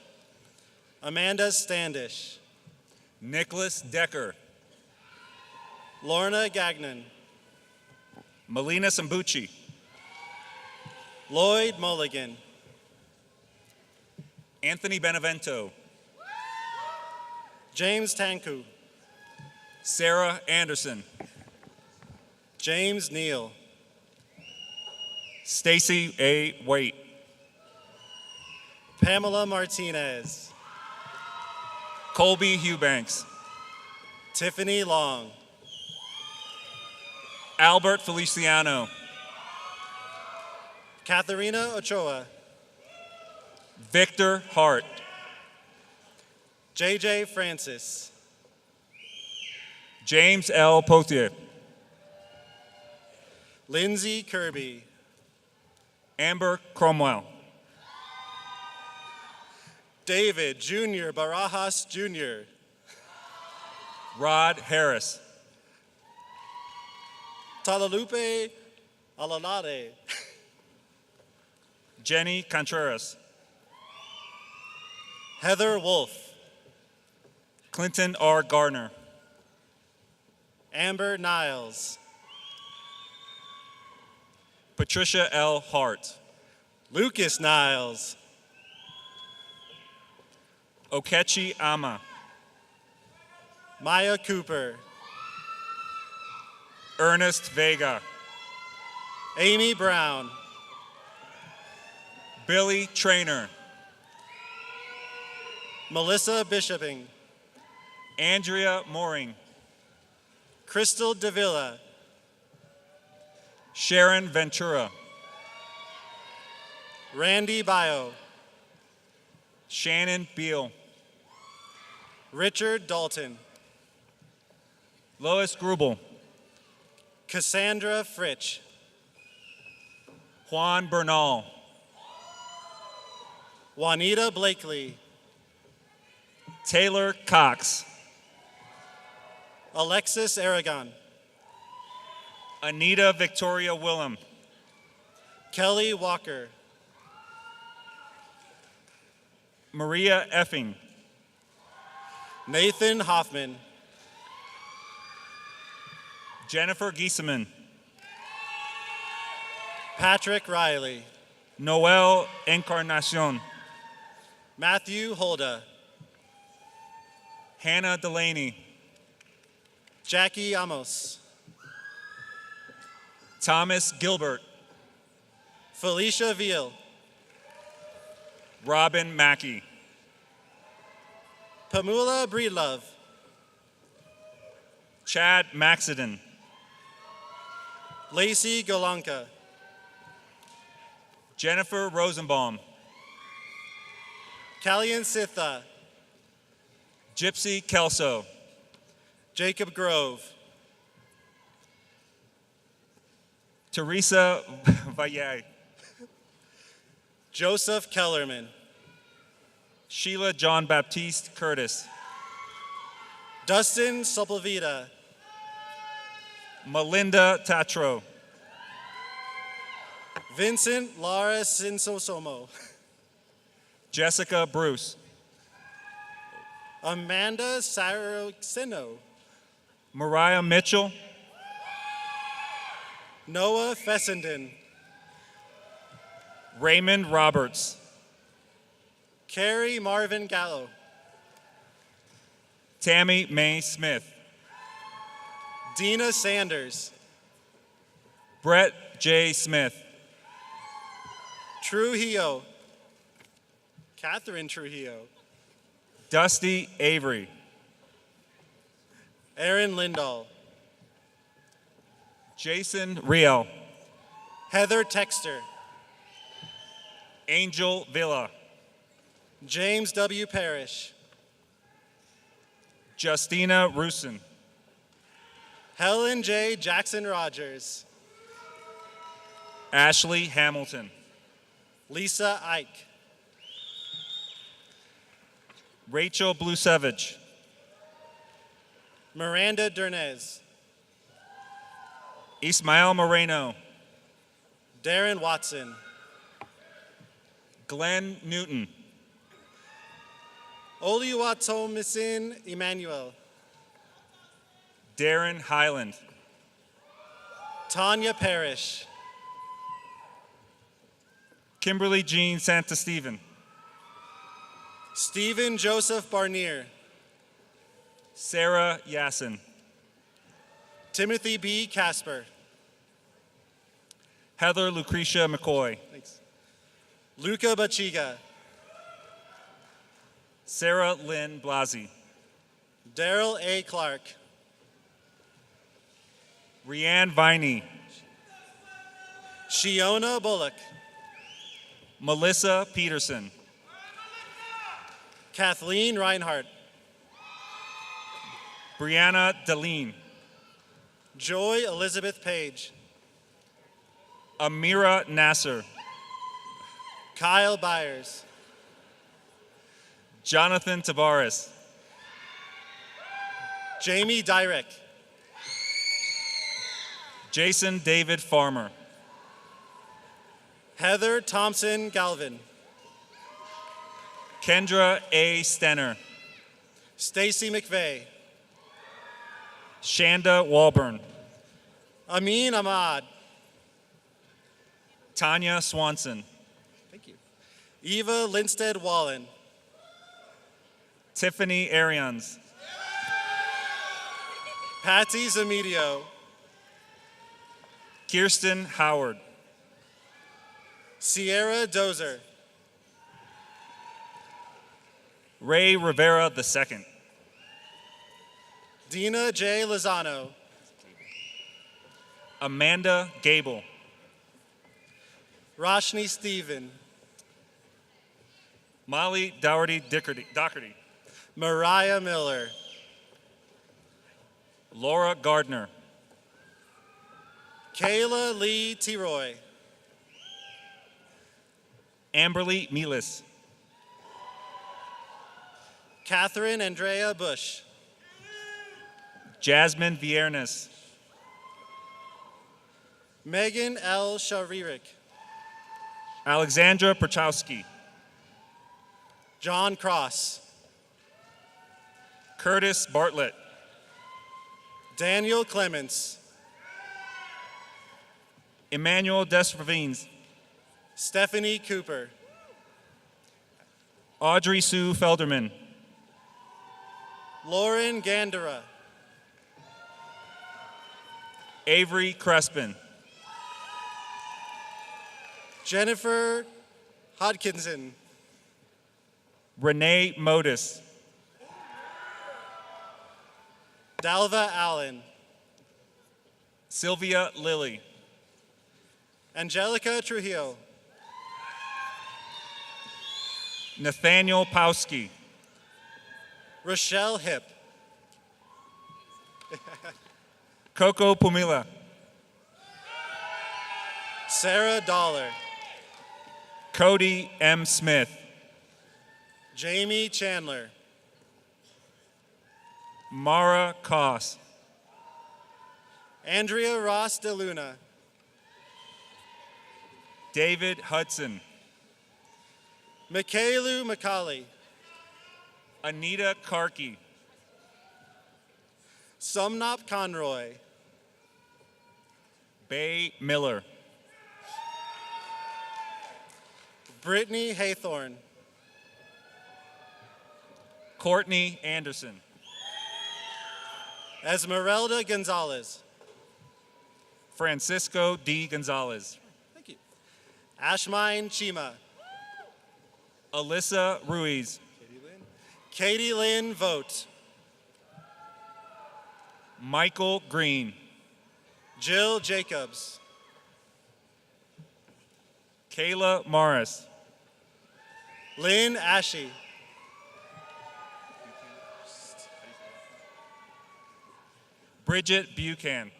Amanda Standish. Nicholas Decker. Lorna Gagnon. Melina Sambucci. Lloyd Mulligan. Anthony Benevento. James Tanku. Sarah Anderson. James Neal. Stacy A. Waite. Pamela Martinez. Colby Eubanks. Tiffany Long. Albert Feliciano. Katharina Ochoa. Victor Hart. JJ Francis. James L. Potier. Lindsay Kirby. Amber Cromwell. David Jr. Barajas Jr. Rod Harris. Talalupe Alalade. Jenny Contreras. Heather Wolf. Clinton R. Garner. Amber Niles. Patricia L. Hart. Lucas Niles. Okechi Ama. Maya Cooper. Ernest Vega. Amy Brown. Billy Traynor. Melissa Bishoping. Andrea Mooring. Crystal Davila. Sharon Ventura. Randy Bio. Shannon Beal. Richard Dalton. Lois Grubel. Cassandra Fritsch. Juan Bernal. Juanita Blakely. Taylor Cox. Alexis Aragon. Anita Victoria Willem. Kelly Walker. Maria Effing. Nathan Hoffman. Jennifer Giesemann. Patrick Riley. Noel Encarnacion. Matthew Holda. Hannah Delaney. Jackie Amos. Thomas Gilbert. Felicia Veal. Robin Mackey. Pamela Breedlove. Chad Maxiden. Lacey Golanka. Jennifer Rosenbaum. Callian Sitha, Gypsy Kelso, Jacob Grove, Teresa Valle, Joseph Kellerman, Sheila John Baptiste Curtis, Dustin Sepulveda, Melinda Tatro, Vincent Lara Sinsosomo, Jessica Bruce, Amanda Saraceno, Mariah Mitchell, Noah Fessenden, Raymond Roberts, Carrie Marvin Gallo, Tammy Mae Smith, Dina Sanders, Brett J. Smith, Trujillo, Catherine Trujillo, Dusty Avery, Aaron Lindahl, Jason Riel, Heather Texter, Angel Villa, James W. Parrish, Justina Rusin, Helen J. Jackson Rogers, Ashley Hamilton, Lisa Ike, Rachel Blusevich, Miranda Dernez, Ismael Moreno, Darren Watson, Glenn Newton, Oluwatomisin Emmanuel, Darren Highland, Tanya Parrish, Kimberly Jean Santa Stephen, Stephen Joseph Barnier, Sarah Yassin, Timothy B. Casper, Heather Lucretia McCoy, Luca Bachiga, Sarah Lynn Blasi, Daryl A. Clark, Rianne Viney, Shiona Bullock, Melissa Peterson, Kathleen Reinhardt, Brianna Deline, Joy Elizabeth Page, Amira Nasser, Kyle Byers, Jonathan Tavares, Jamie Dyrek, Jason David Farmer, Heather Thompson Galvin, Kendra A. Stenner, Stacy McVeigh, Shanda Walburn, Amin Ahmad, Tanya Swanson, thank you, Eva Linstead Wallen, Tiffany Arians, Patsy Zamedio, Kirsten Howard, Sierra Dozer, Ray Rivera II, Dina J. Lozano, Amanda Gable, Roshni Stephen, Molly Doherty, Mariah Miller, Laura Gardner, Kayla Lee T-Roy, Amberly Milas, Catherine Andrea Bush, Jasmine Viernes, Megan L. Sharirik, Alexandra Perchowski, John Cross, Curtis Bartlett, Daniel Clements, Emmanuel Desravines, Stephanie Cooper, Audrey Sue Felderman, Lauren Gandara, Avery Crespin, Jennifer Hodkinson, Renee Modis, Dalva Allen, Sylvia Lilly, Angelica Trujillo, Nathaniel Powski. Rochelle Hip. Coco Pumila. Sarah Dollar. Cody M. Smith. Jamie Chandler. Mara Koss. Andrea Ross de Luna. David Hudson. Michaelu McCauley. Anita Karki. Sumnop Conroy. Bay Miller. Brittany Haythorne. Courtney Anderson. Esmeralda Gonzalez. Francisco D. Gonzalez. Thank you. Ashmine Chima. Alyssa Ruiz. Katie Lynn Vogt. Michael Green. Jill Jacobs. Kayla Morris. Lynn Ashe. Bridget Buchan.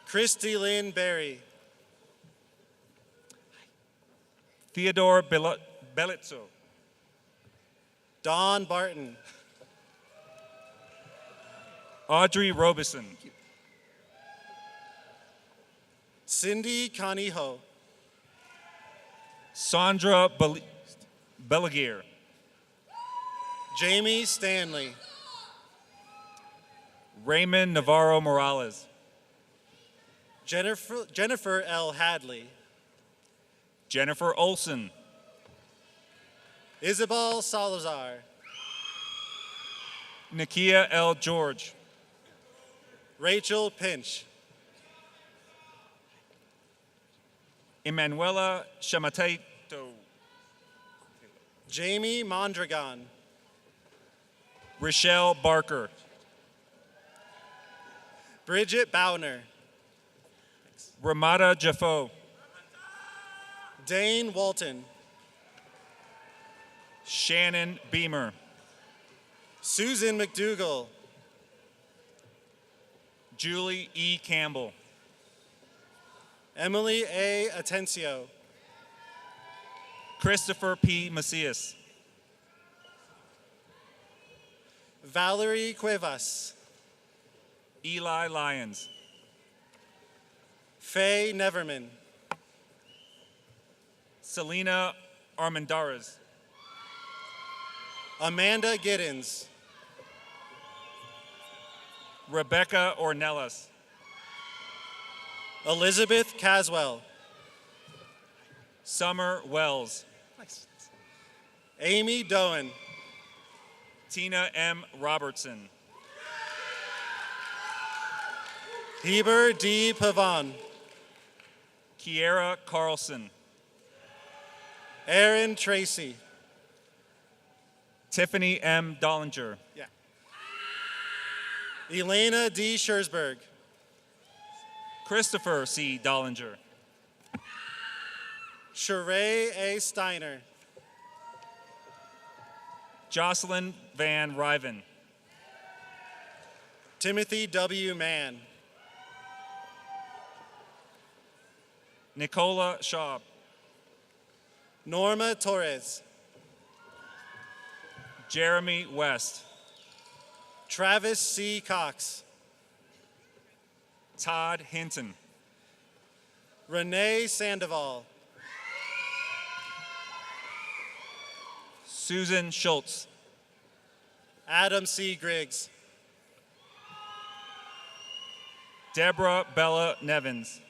Christy Lynn Berry. Theodore Bellizzo. Dawn Barton. Audrey Robeson. Cindy Canijo. Sandra Belaguer. Jamie Stanley. Raymond Navarro Morales. Jennifer L. Hadley. Jennifer Olson. Isabel Salazar. Nakia L. George. Rachel Pinch. Emanuela Shamateto. Jamie Mondragon. Rochelle Barker. Bridget Bowner. Ramada Jafo. Dane Walton. Shannon Beamer. Susan McDougall. Julie E. Campbell. Emily A. Atencio. Christopher P. Macias. Valerie Cuevas. Eli Lyons. Faye Neverman. Selena Armendariz. Amanda Giddens. Rebecca Ornelas. Elizabeth Caswell. Summer Wells. Amy Doan. Tina M. Robertson. Heber D. Pavon. Kiera Carlson. Aaron Tracy. Tiffany M. Dollinger. Yeah. Elena D. Schersberg. Christopher C. Dollinger. Sheree A. Steiner. Jocelyn Van Riven. Timothy W. Mann. Nicola Schaub. Norma Torres. Jeremy West. Travis C. Cox. Todd Hinton. Renee Sandoval. Susan Schultz. Adam C. Griggs. Deborah Bella Nevins.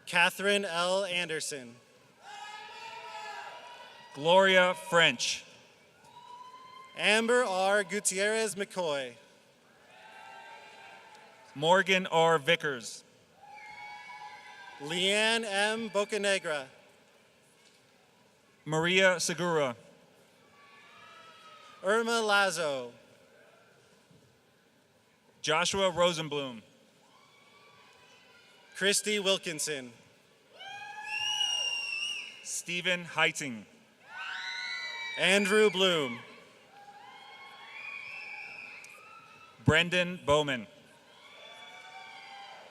Catherine L. Anderson. Gloria French. Amber R. Gutierrez McCoy. Morgan R. Vickers. Leanne M. Bocanegra. Maria Segura. Irma Lazo. Joshua Rosenblum. Christy Wilkinson. Stephen Heiting. Andrew Bloom. Brendan Bowman.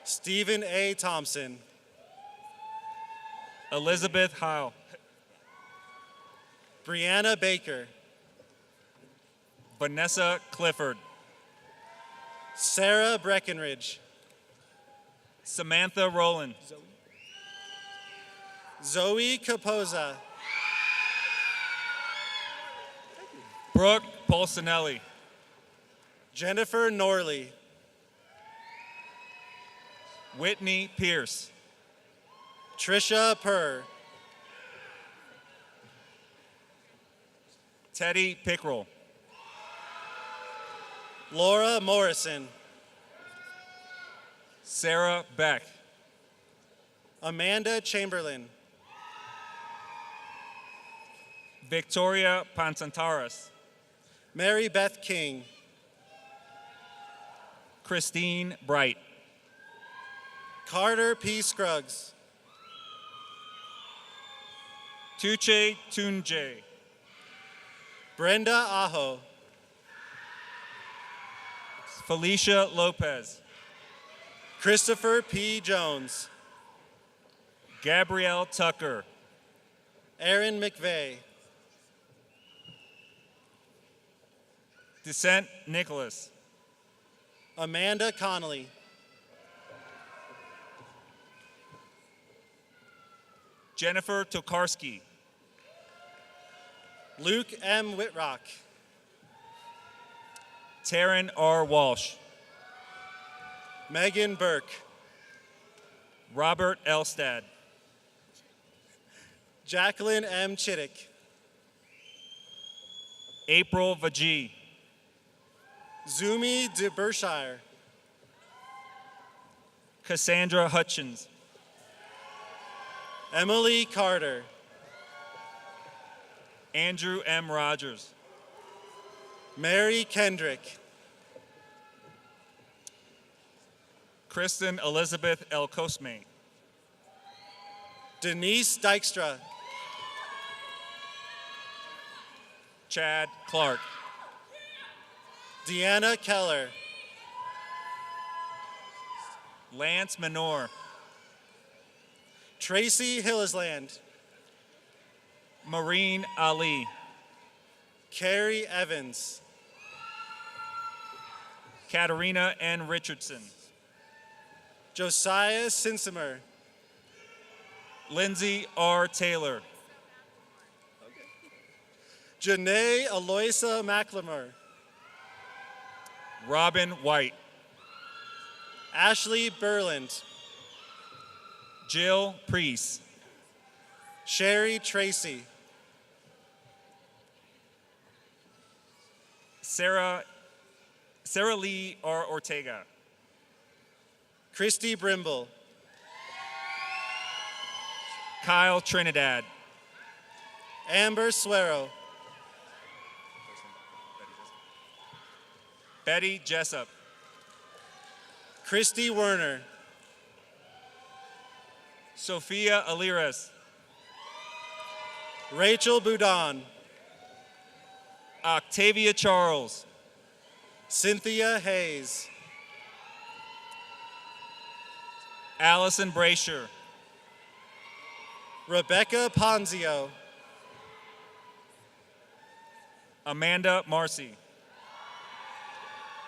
Stephen A. Thompson. Elizabeth Howe. Brianna Baker. Vanessa Clifford. Sarah Breckenridge. Samantha Rowland. Zoe Capoza. Brooke Polsinelli. Jennifer Norley. Whitney Pierce. Trisha Purr. Teddy Pickrell. Laura Morrison. Sarah Beck. Amanda Chamberlain. Victoria Pansantaras. Mary Beth King. Christine Bright. Carter P. Scruggs. Tuche Tunje. Brenda Aho. Felicia Lopez. Christopher P. Jones. Gabrielle Tucker. Aaron McVeigh. Descent Nicholas. Amanda Connolly. Jennifer Tokarski. Luke M. Whitrock. Taryn R. Walsh. Megan Burke. Robert Elstad. Jacqueline M. Chittick. April Vajee. Zumi de Berkshire. Cassandra Hutchins. Emily Carter. Andrew M. Rogers. Mary Kendrick. Kristen Elizabeth El Cosme. Denise Dykstra. Chad Clark. Deanna Keller. Lance Menor. Tracy Hillisland. Marine Ali. Carrie Evans. Katarina N. Richardson. Josiah Sinsemer. Lindsay R. Taylor. Janae Aloisa McLemore. Robin White. Ashley Burland. Jill Priest. Sherry Tracy. Sarah Lee R. Ortega. Christy Brimble. Kyle Trinidad. Amber Suero. Betty Jessup. Christy Werner. Sophia Aliras. Rachel Boudon. Octavia Charles. Cynthia Hayes. Allison Brasher. Rebecca Ponzio. Amanda Marcy.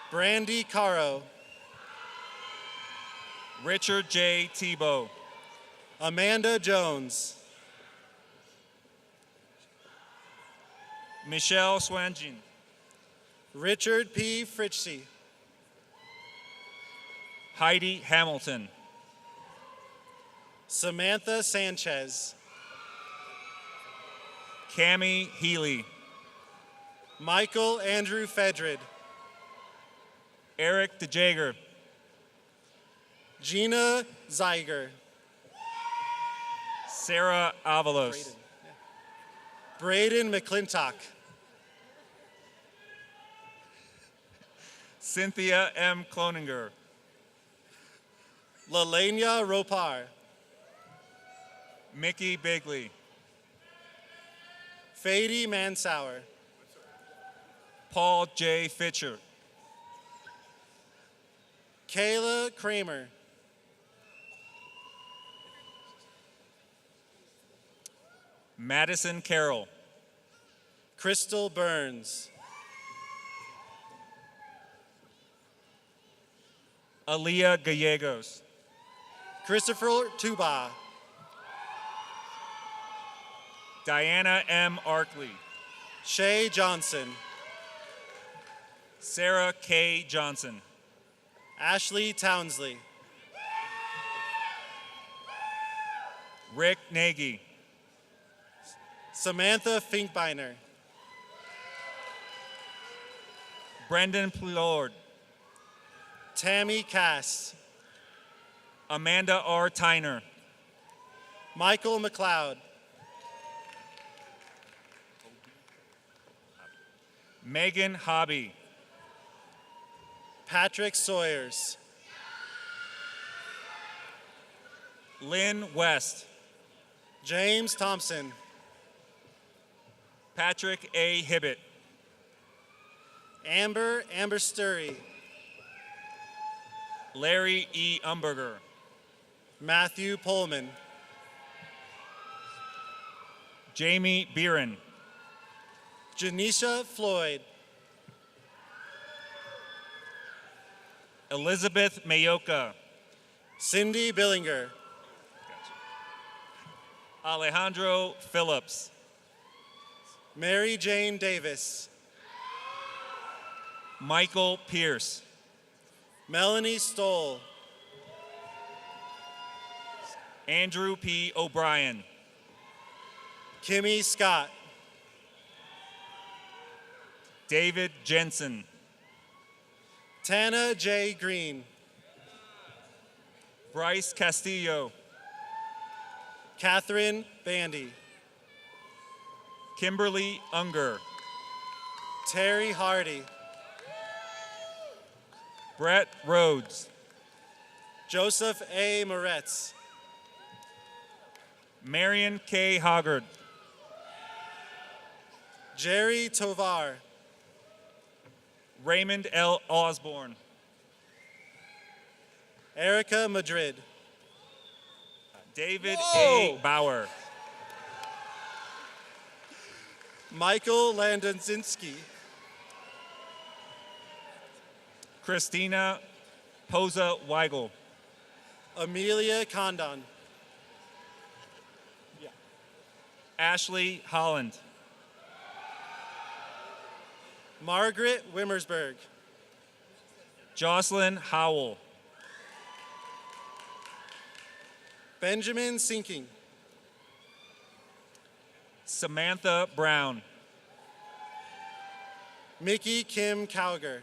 Brandy Caro. Richard J. Tebow. Amanda Jones. Michelle Swanjin. Richard P. Fritchie. Heidi Hamilton. Samantha Sanchez. Cammie Healy. Michael Andrew Fedred. Eric DeJager. Gina Zeiger. Sarah Avalos. Braden McClintock. Cynthia M. Cloninger. Lalenia Ropar. Mickey Bigley. Fady Mansauer. Paul J. Fitcher. Kayla Kramer. Madison Carroll. Crystal Burns. Aaliyah Gallegos. Christopher Tuba. Diana M. Arkley. Shay Johnson. Sarah K. Johnson. Ashley Townsley. Rick Nagy. Samantha Finkbeiner. Brendan Plord. Tammy Cass. Amanda R. Tyner. Michael McLeod. Megan Hobby. Patrick Sawyers. Lynn West. James Thompson. Patrick A. Hibbett. Amber Sturry. Larry E. Umberger. Matthew Pullman. Jamie Beeran. Janisha Floyd. Elizabeth Mayoka. Cindy Billinger. Alejandro Phillips. Mary Jane Davis. Michael Pierce. Melanie Stoll. Andrew P. O'Brien. Kimmy Scott. David Jensen. Tana J. Green. Bryce Castillo. Catherine Bandy. Kimberly Unger. Terry Hardy. Brett Rhodes. Joseph A. Moretz. Marion K. Hoggard. Jerry Tovar. Raymond L. Osborne. Erica Madrid. David Whoa! A. Bauer. Michael Landonzinski. Christina Posa Weigel. Amelia Condon. Ashley Holland. Margaret Wimmersberg. Jocelyn Howell. Benjamin Sinking. Samantha Brown. Mickey Kim Cowger.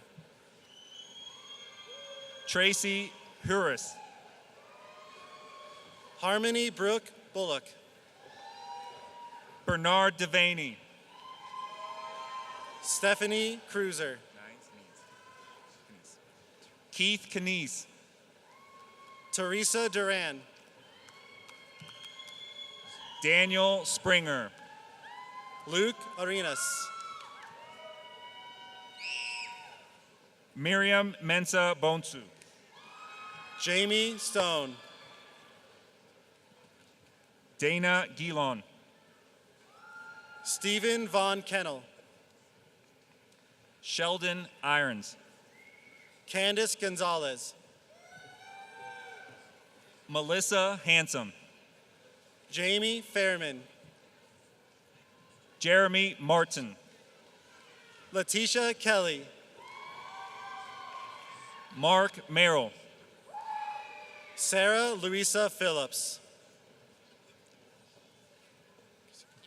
Tracy Huris. Harmony Brooke Bullock. Bernard Devaney. Stephanie Cruiser. Keith Knies. Teresa Duran. Daniel Springer. Luke Arenas. Miriam Mensa Bonsu. Jamie Stone. Dana Gilon. Stephen Von Kennel. Sheldon Irons. Candace Gonzalez. Melissa Handsome. Jamie Fairman. Jeremy Martin. Letitia Kelly. Mark Merrill. Sarah Louisa Phillips.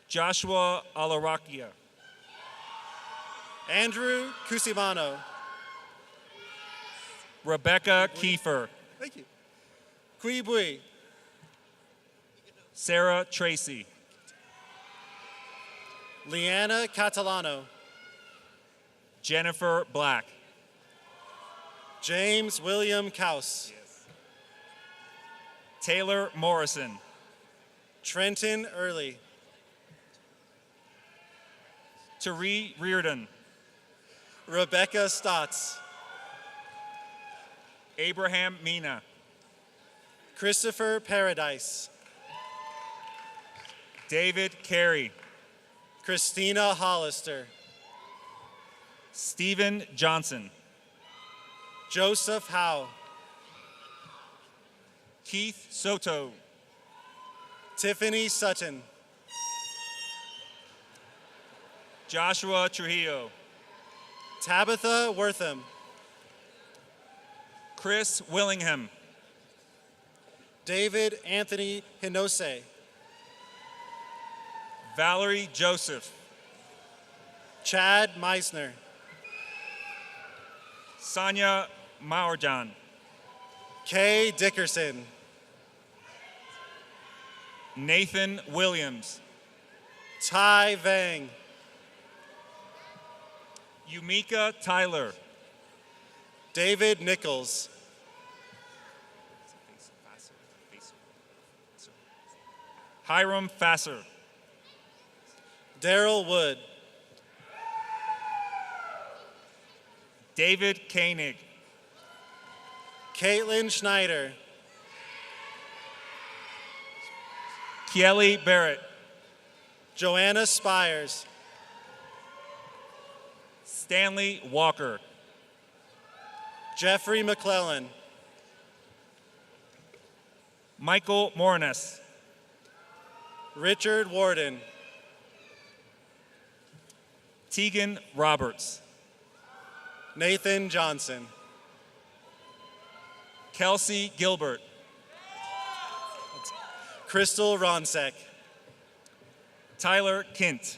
Joshua Alarakia. Andrew Cusimano. Rebecca Kiefer. Thank you. Kui Bui. Sarah Tracy. Leanna Catalano. Jennifer Black. James William Kaus. Taylor Morrison. Trenton Early. Tari Reardon. Rebecca Stotts. Abraham Mina. Christopher Paradise. David Carey. Christina Hollister. Stephen Johnson. Joseph Howe. Keith Soto. Tiffany Sutton. Joshua Trujillo. Tabitha Wortham. Chris Willingham. David Anthony Hinose. Valerie Joseph. Chad Meisner. Sonia Maurjan. Kay Dickerson. Nathan Williams. Ty Vang. Yumika Tyler. David Nichols. Hiram Fasser. Daryl Wood. David Koenig. Caitlin Schneider. Kelly Barrett. Joanna Spires. Stanley Walker. Jeffrey McClellan. Michael Mornes. Richard Warden. Tegan Roberts. Nathan Johnson. Kelsey Gilbert. Crystal Ronsek. Tyler Kint.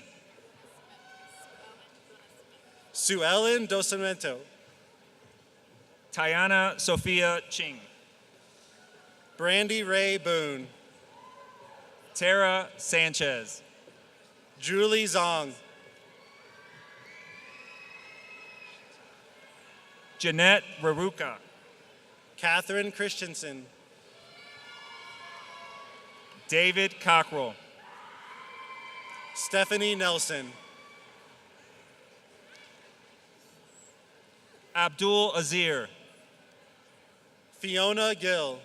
Sue Ellen Dosamento. Tiana Sophia Ching. Brandy Ray Boone. Tara Sanchez. Julie Zong. Jeanette Raruka. Catherine Christensen. David Cockrell. Stephanie Nelson. Abdul Azir. Fiona Gill.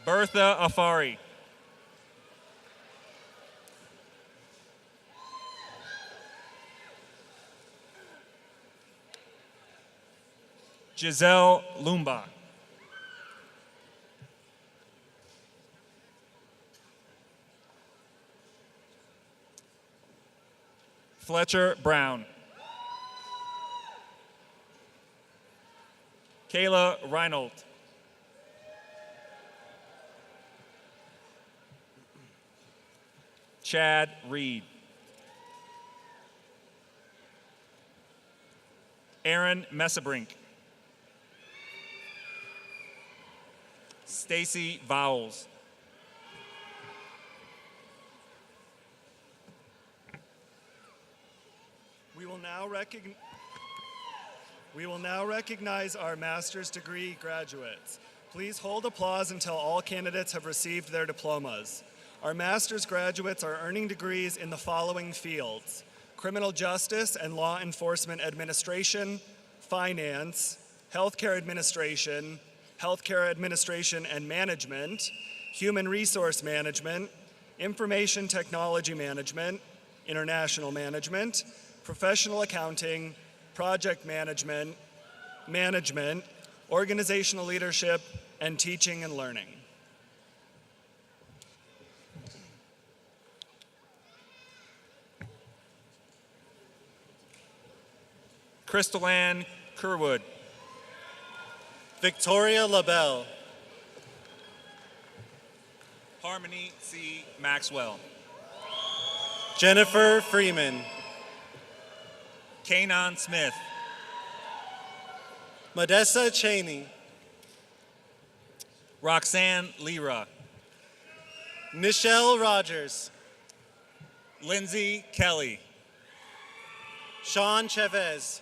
Bertha Afari. Giselle Lumba. Fletcher Brown. Kayla Reinold. Chad Reed. Aaron Messabrink. Stacy Vowles. We will now recognize our master's degree graduates. Please hold applause until all candidates have received their diplomas. Our master's graduates are earning degrees in the following fields: criminal justice and law enforcement administration, finance, healthcare administration and management, human resource management, information technology management, international management, professional accounting, project management, organizational leadership, and teaching and learning. Crystal Ann Kerwood. Victoria LaBelle. Harmony C. Maxwell. Jennifer Freeman. Kanon Smith. Modessa Cheney. Roxanne Lira. Nichelle Rogers. Lindsay Kelly. Sean Chavez.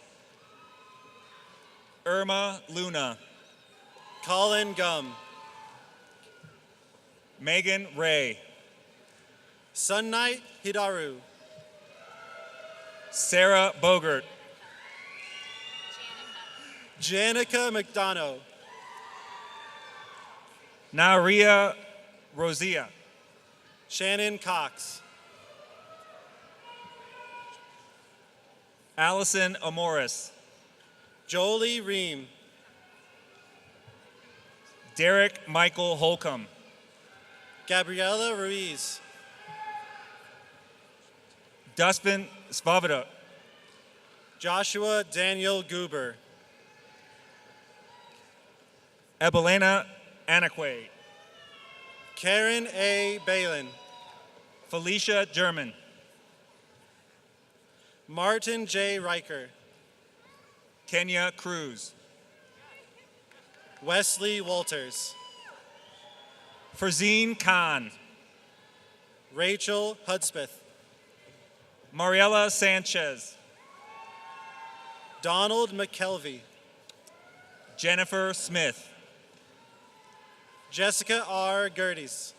Irma Luna. Colin Gum. Megan Ray. Sunnite Hidaru. Sarah Bogert. Janica McDonough. Naria Rosia. Shannon Cox. Allison Amoris. Jolie Ream. Derek Michael Holcomb. Gabriela Ruiz. Dustin Svavada. Joshua Daniel Goober. Ebelena Anakwe. Karen A. Balin. Felicia German. Martin J. Riker. Kenya Cruz. Wesley Walters. Farzine Khan. Rachel Hudspeth. Mariela Sanchez. Donald McKelvey. Jennifer Smith. Jessica R. Gerdes.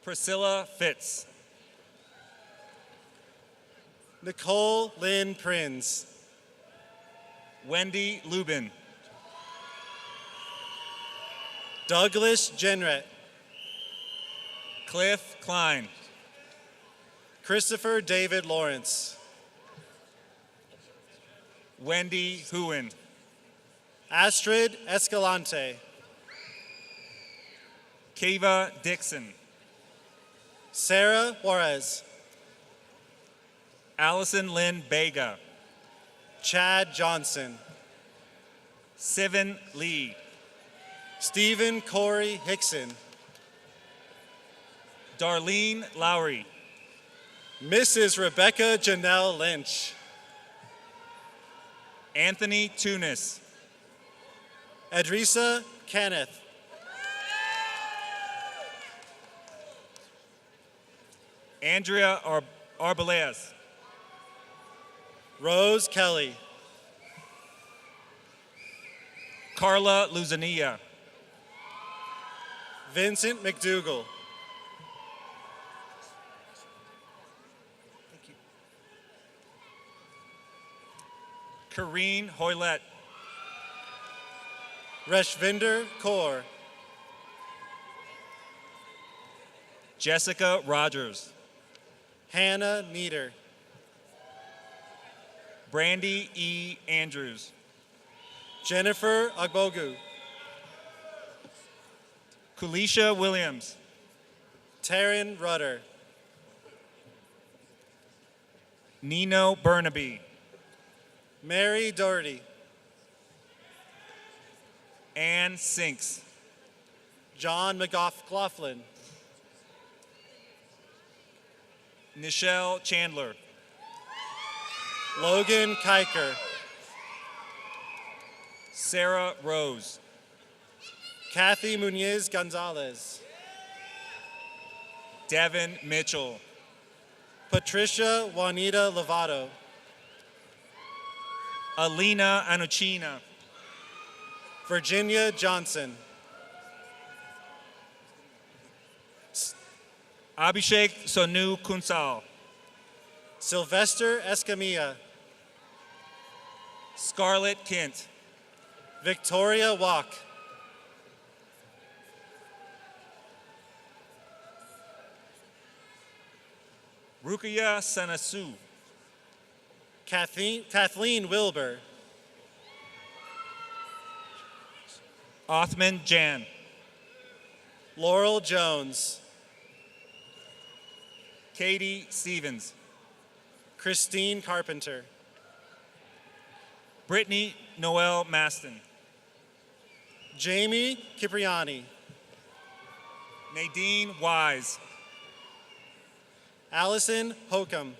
Priscilla Fitz. Nicole Lynn Prinz. Wendy Lubin. Douglas Jenrette. Cliff Klein. Christopher David Lawrence. Wendy Huin. Astrid Escalante. Kiva Dixon. Sarah Juarez. Allison Lynn Bega. Chad Johnson. Sivan Lee. Stephen Corey Hickson. Darlene Lowry. Mrs. Rebecca Janelle Lynch. Anthony Tunis. Adrisa Kenneth. Andrea Arbeleas. Rose Kelly. Carla Luzania. Vincent McDougall. Kareen Hoylett. Reshvinder Kaur. Jessica Rogers. Hannah Nieder. Brandy E. Andrews. Jennifer Agbogu. Kulisha Williams. Taryn Rudder. Nino Burnaby. Mary Doherty. Ann Sinks. John McLaughlin. Nichelle Chandler. Logan Kiker. Sarah Rose. Kathy Muniz Gonzalez. Devin Mitchell. Patricia Juanita Lovato. Alina Anuchina. Virginia Johnson. Abhishek Sonu Kunsal. Sylvester Escamilla. Scarlett Kent. Victoria Walk. Rukia Sanasu. Kathleen Wilbur. Othman Jan. Laurel Jones. Katie Stevens. Christine Carpenter. Brittany Noel Maston. Jamie Cipriani. Nadine Wise. Allison Holcomb.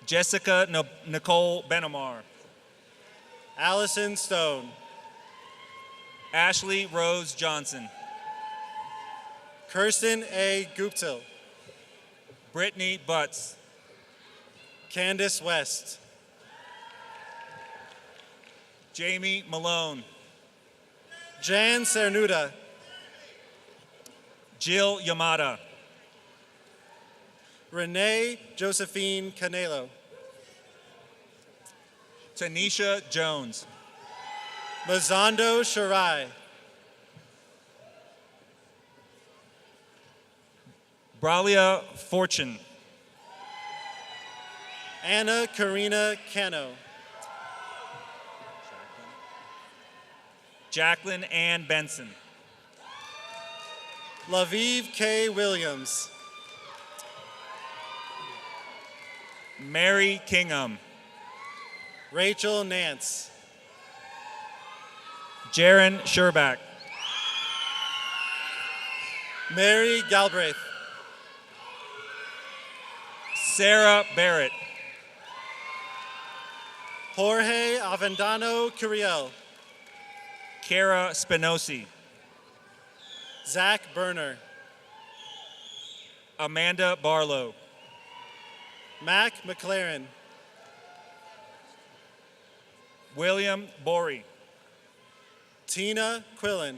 Jessica Nicole Benamar. Allison Stone. Ashley Rose Johnson. Kirsten A. Guptill. Brittany Butts. Candace West. Jamie Malone. Jan Cernuda. Jill Yamada. Renee Josephine Canelo. Tanisha Jones. Mazando Shirai. Bralia Fortune. Anna Karina Cano. Jacqueline Ann Benson. Laviv K. Williams. Mary Kingham. Rachel Nance. Jaron Sherback. Mary Galbraith. Sarah Barrett. Jorge Avendano Curiel. Kara Spinosi. Zach Berner. Amanda Barlow. Mac McLaren. William Borey. Tina Quillen.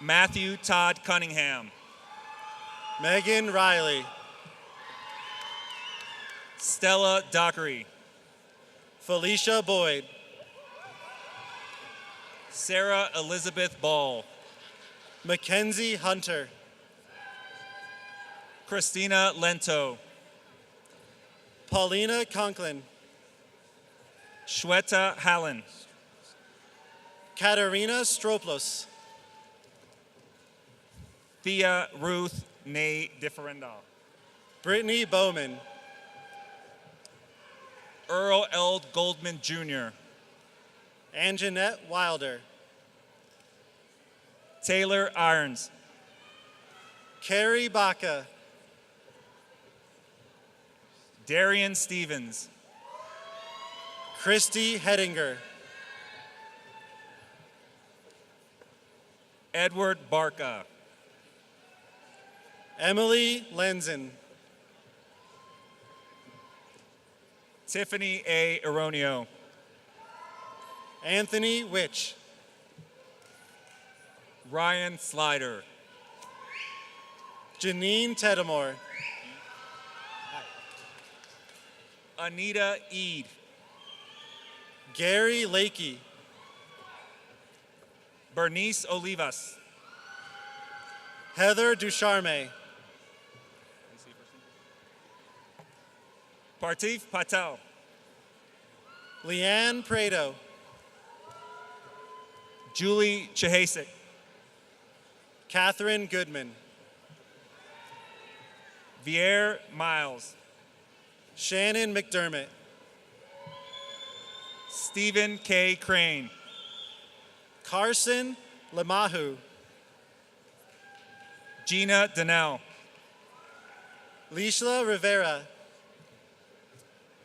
Matthew Todd Cunningham. Megan Riley. Stella Dockery. Felicia Boyd. Sarah Elizabeth Ball. Mackenzie Hunter. Christina Lento. Paulina Conklin. Shweta Hallen. Katerina Stroplos. Thea Ruth Nay Differendal. Brittany Bowman. Earl L. Goldman Jr. Anjanette Wilder. Taylor Irons. Carrie Baca. Darian Stevens. Christy Hedinger. Edward Barca. Emily Lenzen. Tiffany A. Aronio. Anthony Witch. Ryan Slider. Janine Teddemore. Anita Eid. Gary Lakey. Bernice Olivas. Heather Ducharme. Partif Patel. Leanne Prado. Julie Chahasik. Catherine Goodman. Vier Miles. Shannon McDermott. Stephen K. Crane. Carson Lemahu. Gina Donnell. Lishla Rivera.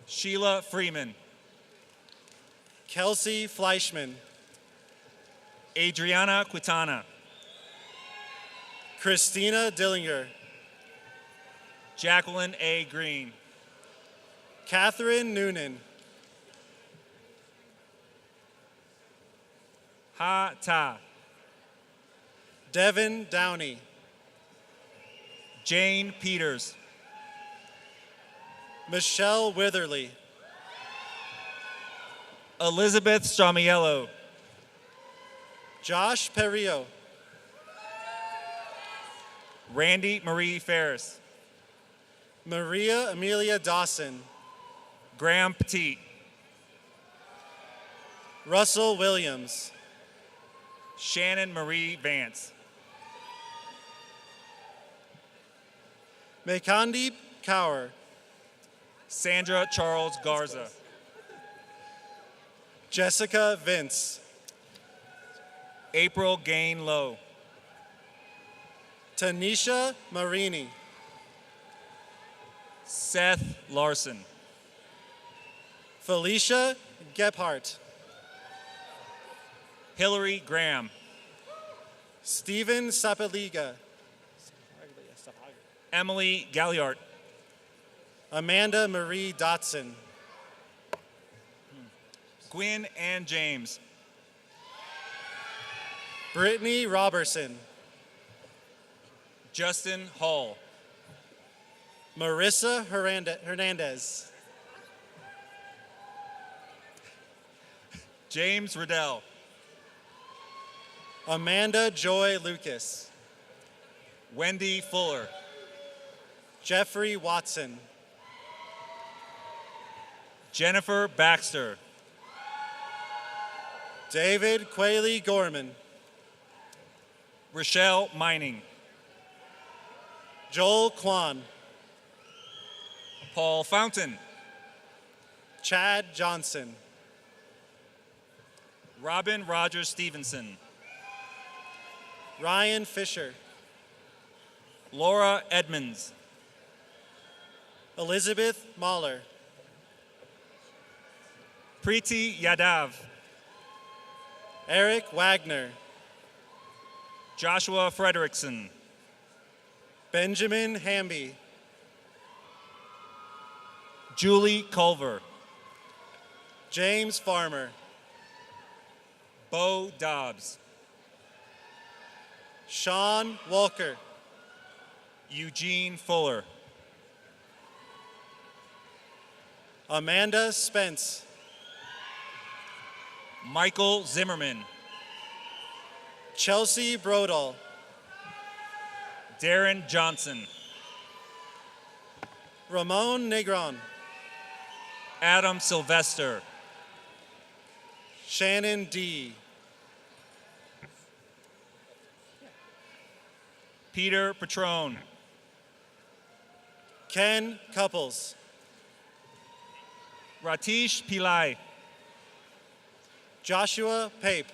Sheila Freeman. Kelsey Fleischman. Adriana Quintana. Christina Dillinger. Jacqueline A. Green. Catherine Noonan. Ha Ta. Devin Downey. Jane Peters. Michelle Witherly. Elizabeth Stramiello. Josh Perillo. Randy Marie Ferris. Maria Amelia Dawson. Graham Petit. Russell Williams. Shannon Marie Vance. Mekandip Kaur. Sandra Charles Garza. Jessica Vince. April Gain Lowe. Tanisha Marini. Seth Larson. Felicia Gephardt. Hillary Graham. Stephen Sapaliga. Emily Galliard. Amanda Marie Dotson. Gwyn Ann James. Brittany Robertson. Justin Hall. Marissa Hernandez. James Riddell. Amanda Joy Lucas. Wendy Fuller. Jeffrey Watson. Jennifer Baxter. David Quayle Gorman. Rochelle Mining. Joel Kwan. Paul Fountain. Chad Johnson. Robin Rogers Stevenson. Ryan Fisher. Laura Edmonds. Elizabeth Mahler. Preeti Yadav. Eric Wagner. Joshua Frederickson. Benjamin Hamby. Julie Culver. James Farmer. Bo Dobbs. Sean Walker. Eugene Fuller. Amanda Spence. Michael Zimmerman. Chelsea Brodall. Darren Johnson. Ramon Negron. Adam Sylvester. Shannon D. Peter Petrone. Ken Couples. Ratish Pillai. Joshua Pape.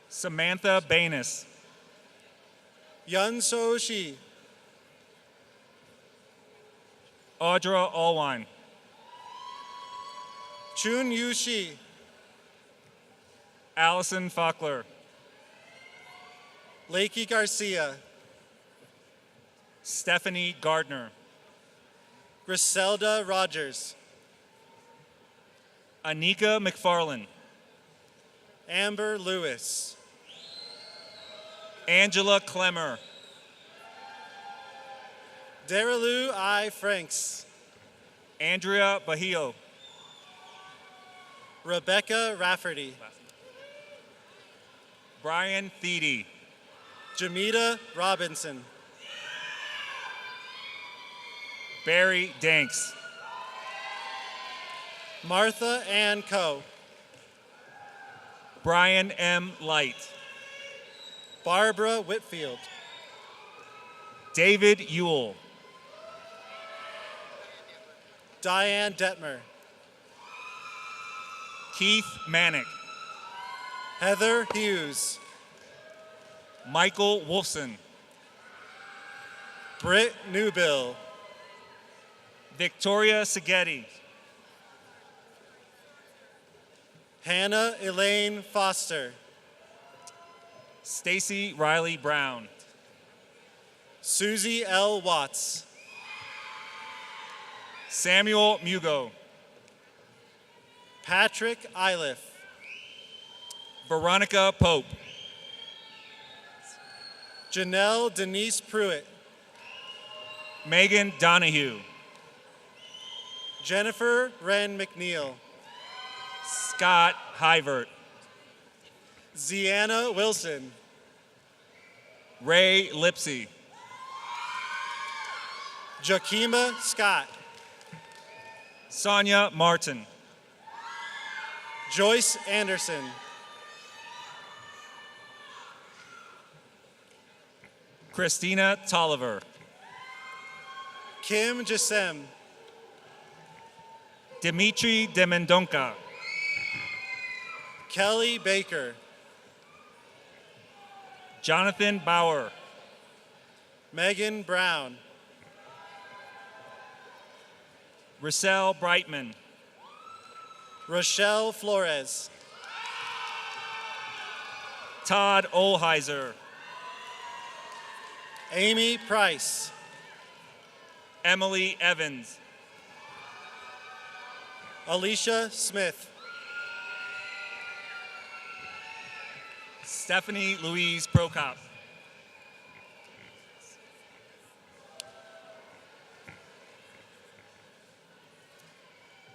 Samantha Banis. Yun So Shi. Audra Allwine. Chun Yu Shi. Allison Faulkner. Lakey Garcia. Stephanie Gardner. Griselda Rogers. Anika McFarland. Amber Lewis. Angela Clemmer. Derilu I. Franks. Andrea Bahio. Rebecca Rafferty. Brian Thede. Jamita Robinson. Barry Danks. Martha Ann Coe. Brian M. Light. Barbara Whitfield. David Ewell. Diane Detmer. Keith Manick. Heather Hughes. Michael Wolfson. Britt Newbill. Victoria Seghetti. Hannah Elaine Foster. Stacy Riley Brown. Susie L. Watts. Samuel Mugo. Patrick Iliff. Veronica Pope. Janelle Denise Pruitt. Megan Donahue. Jennifer Wren McNeil. Scott Hyvert. Ziana Wilson. Ray Lipsy. Jakima Scott. Sonia Martin. Joyce Anderson. Christina Tolliver. Kim Gisem. Dimitri Demendonca. Kelly Baker. Jonathan Bauer. Megan Brown. Rochelle Brightman. Rochelle Flores. Todd Olheiser. Amy Price. Emily Evans. Alicia Smith. Stephanie Louise Prokop.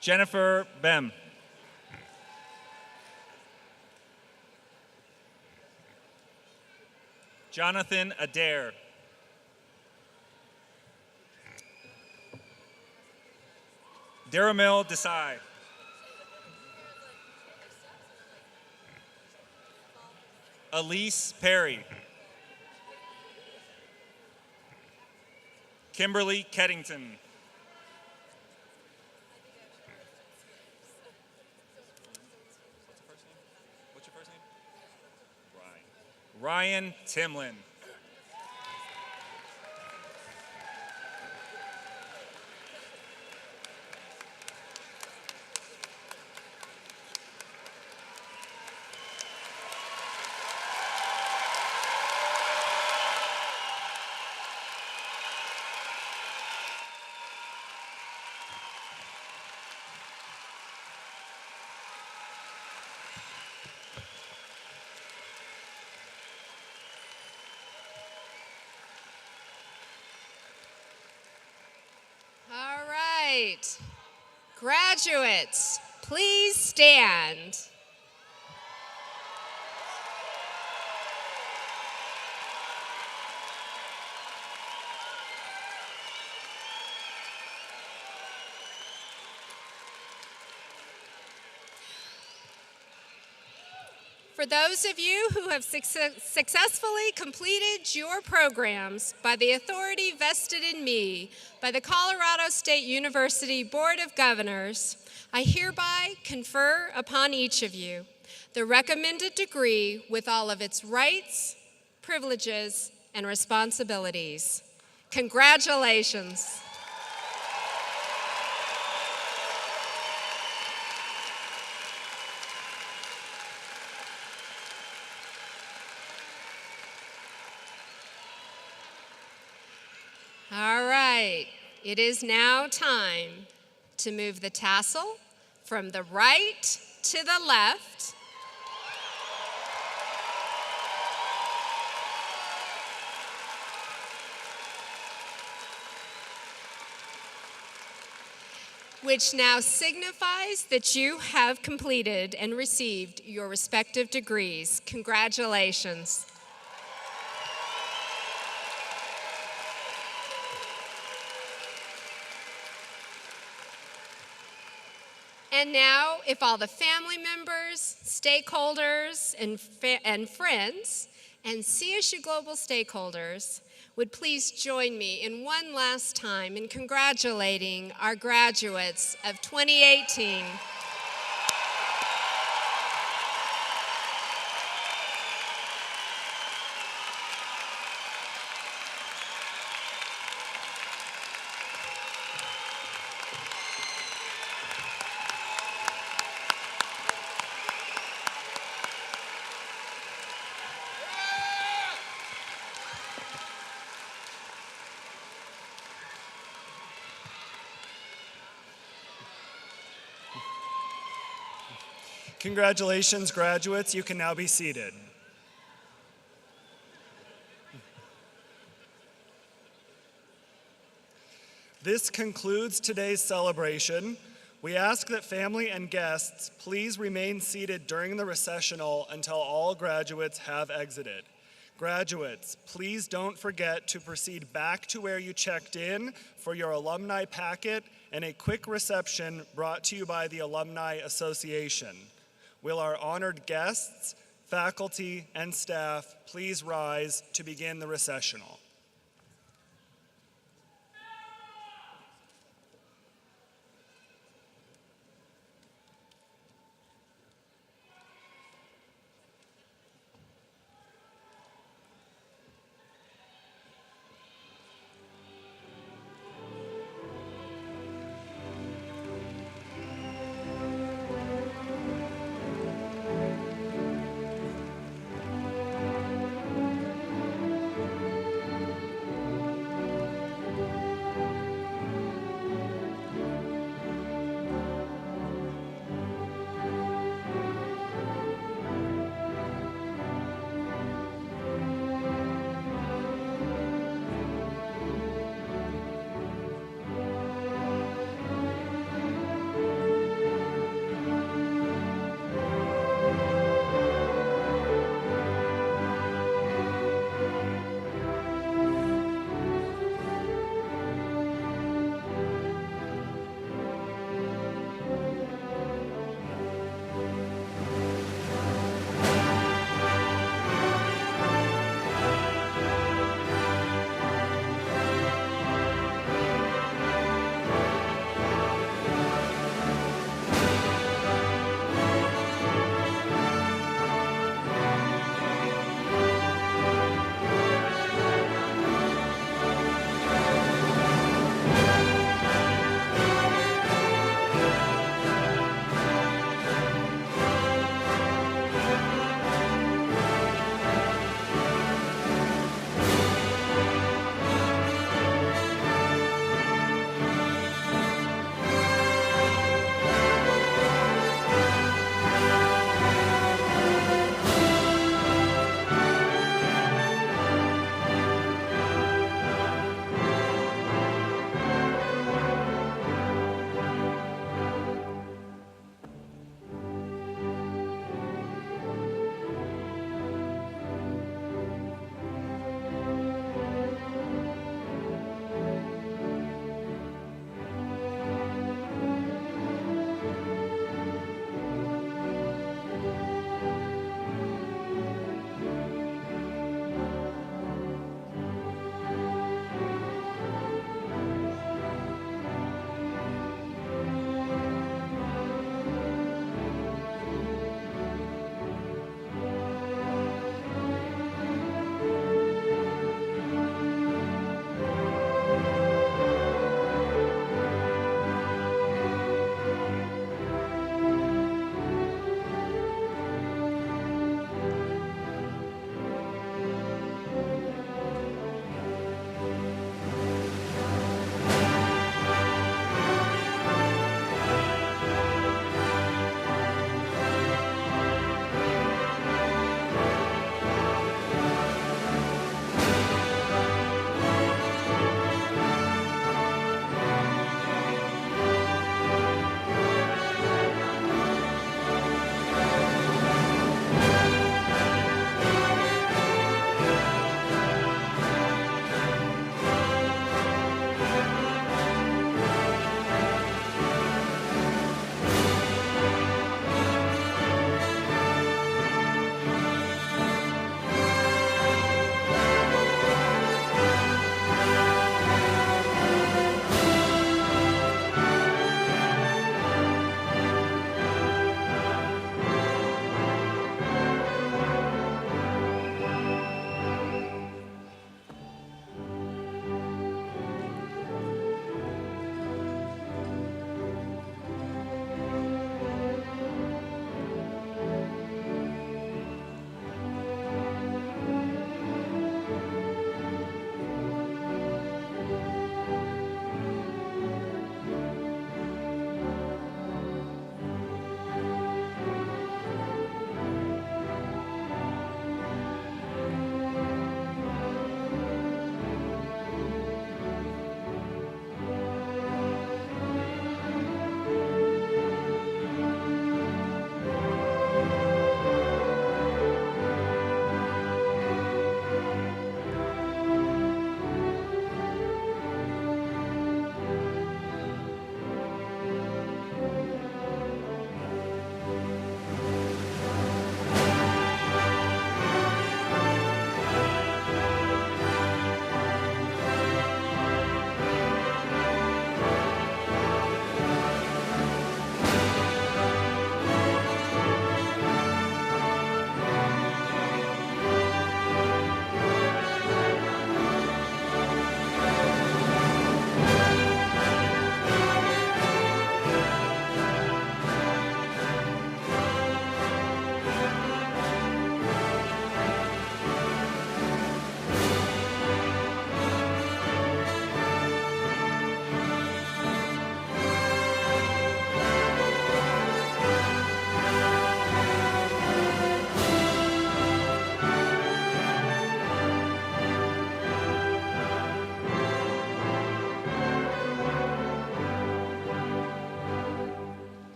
Jennifer Bem. Jonathan Adair. Daramil Desai. Elise Perry. Kimberly Keddington. What's your first name? Ryan Timlin. All right. Graduates, please stand. For those of you who have successfully completed your programs by the authority vested in me by the Colorado State University Board of Governors, I hereby confer upon each of you the recommended degree with all of its rights, privileges, and responsibilities. Congratulations. All right, it is now time to move the tassel from the right to the left. Which now signifies that you have completed and received your respective degrees. Congratulations. And now, if all the family members, stakeholders, and friends, and CSU Global stakeholders would please join me in one last time in congratulating our graduates of 2018. Congratulations, graduates. You can now be seated. This concludes today's celebration. We ask that family and guests please remain seated during the recessional until all graduates have exited. Graduates, please don't forget to proceed back to where you checked in for your alumni packet and a quick reception brought to you by the Alumni Association. Will our honored guests, faculty, and staff please rise to begin the recessional?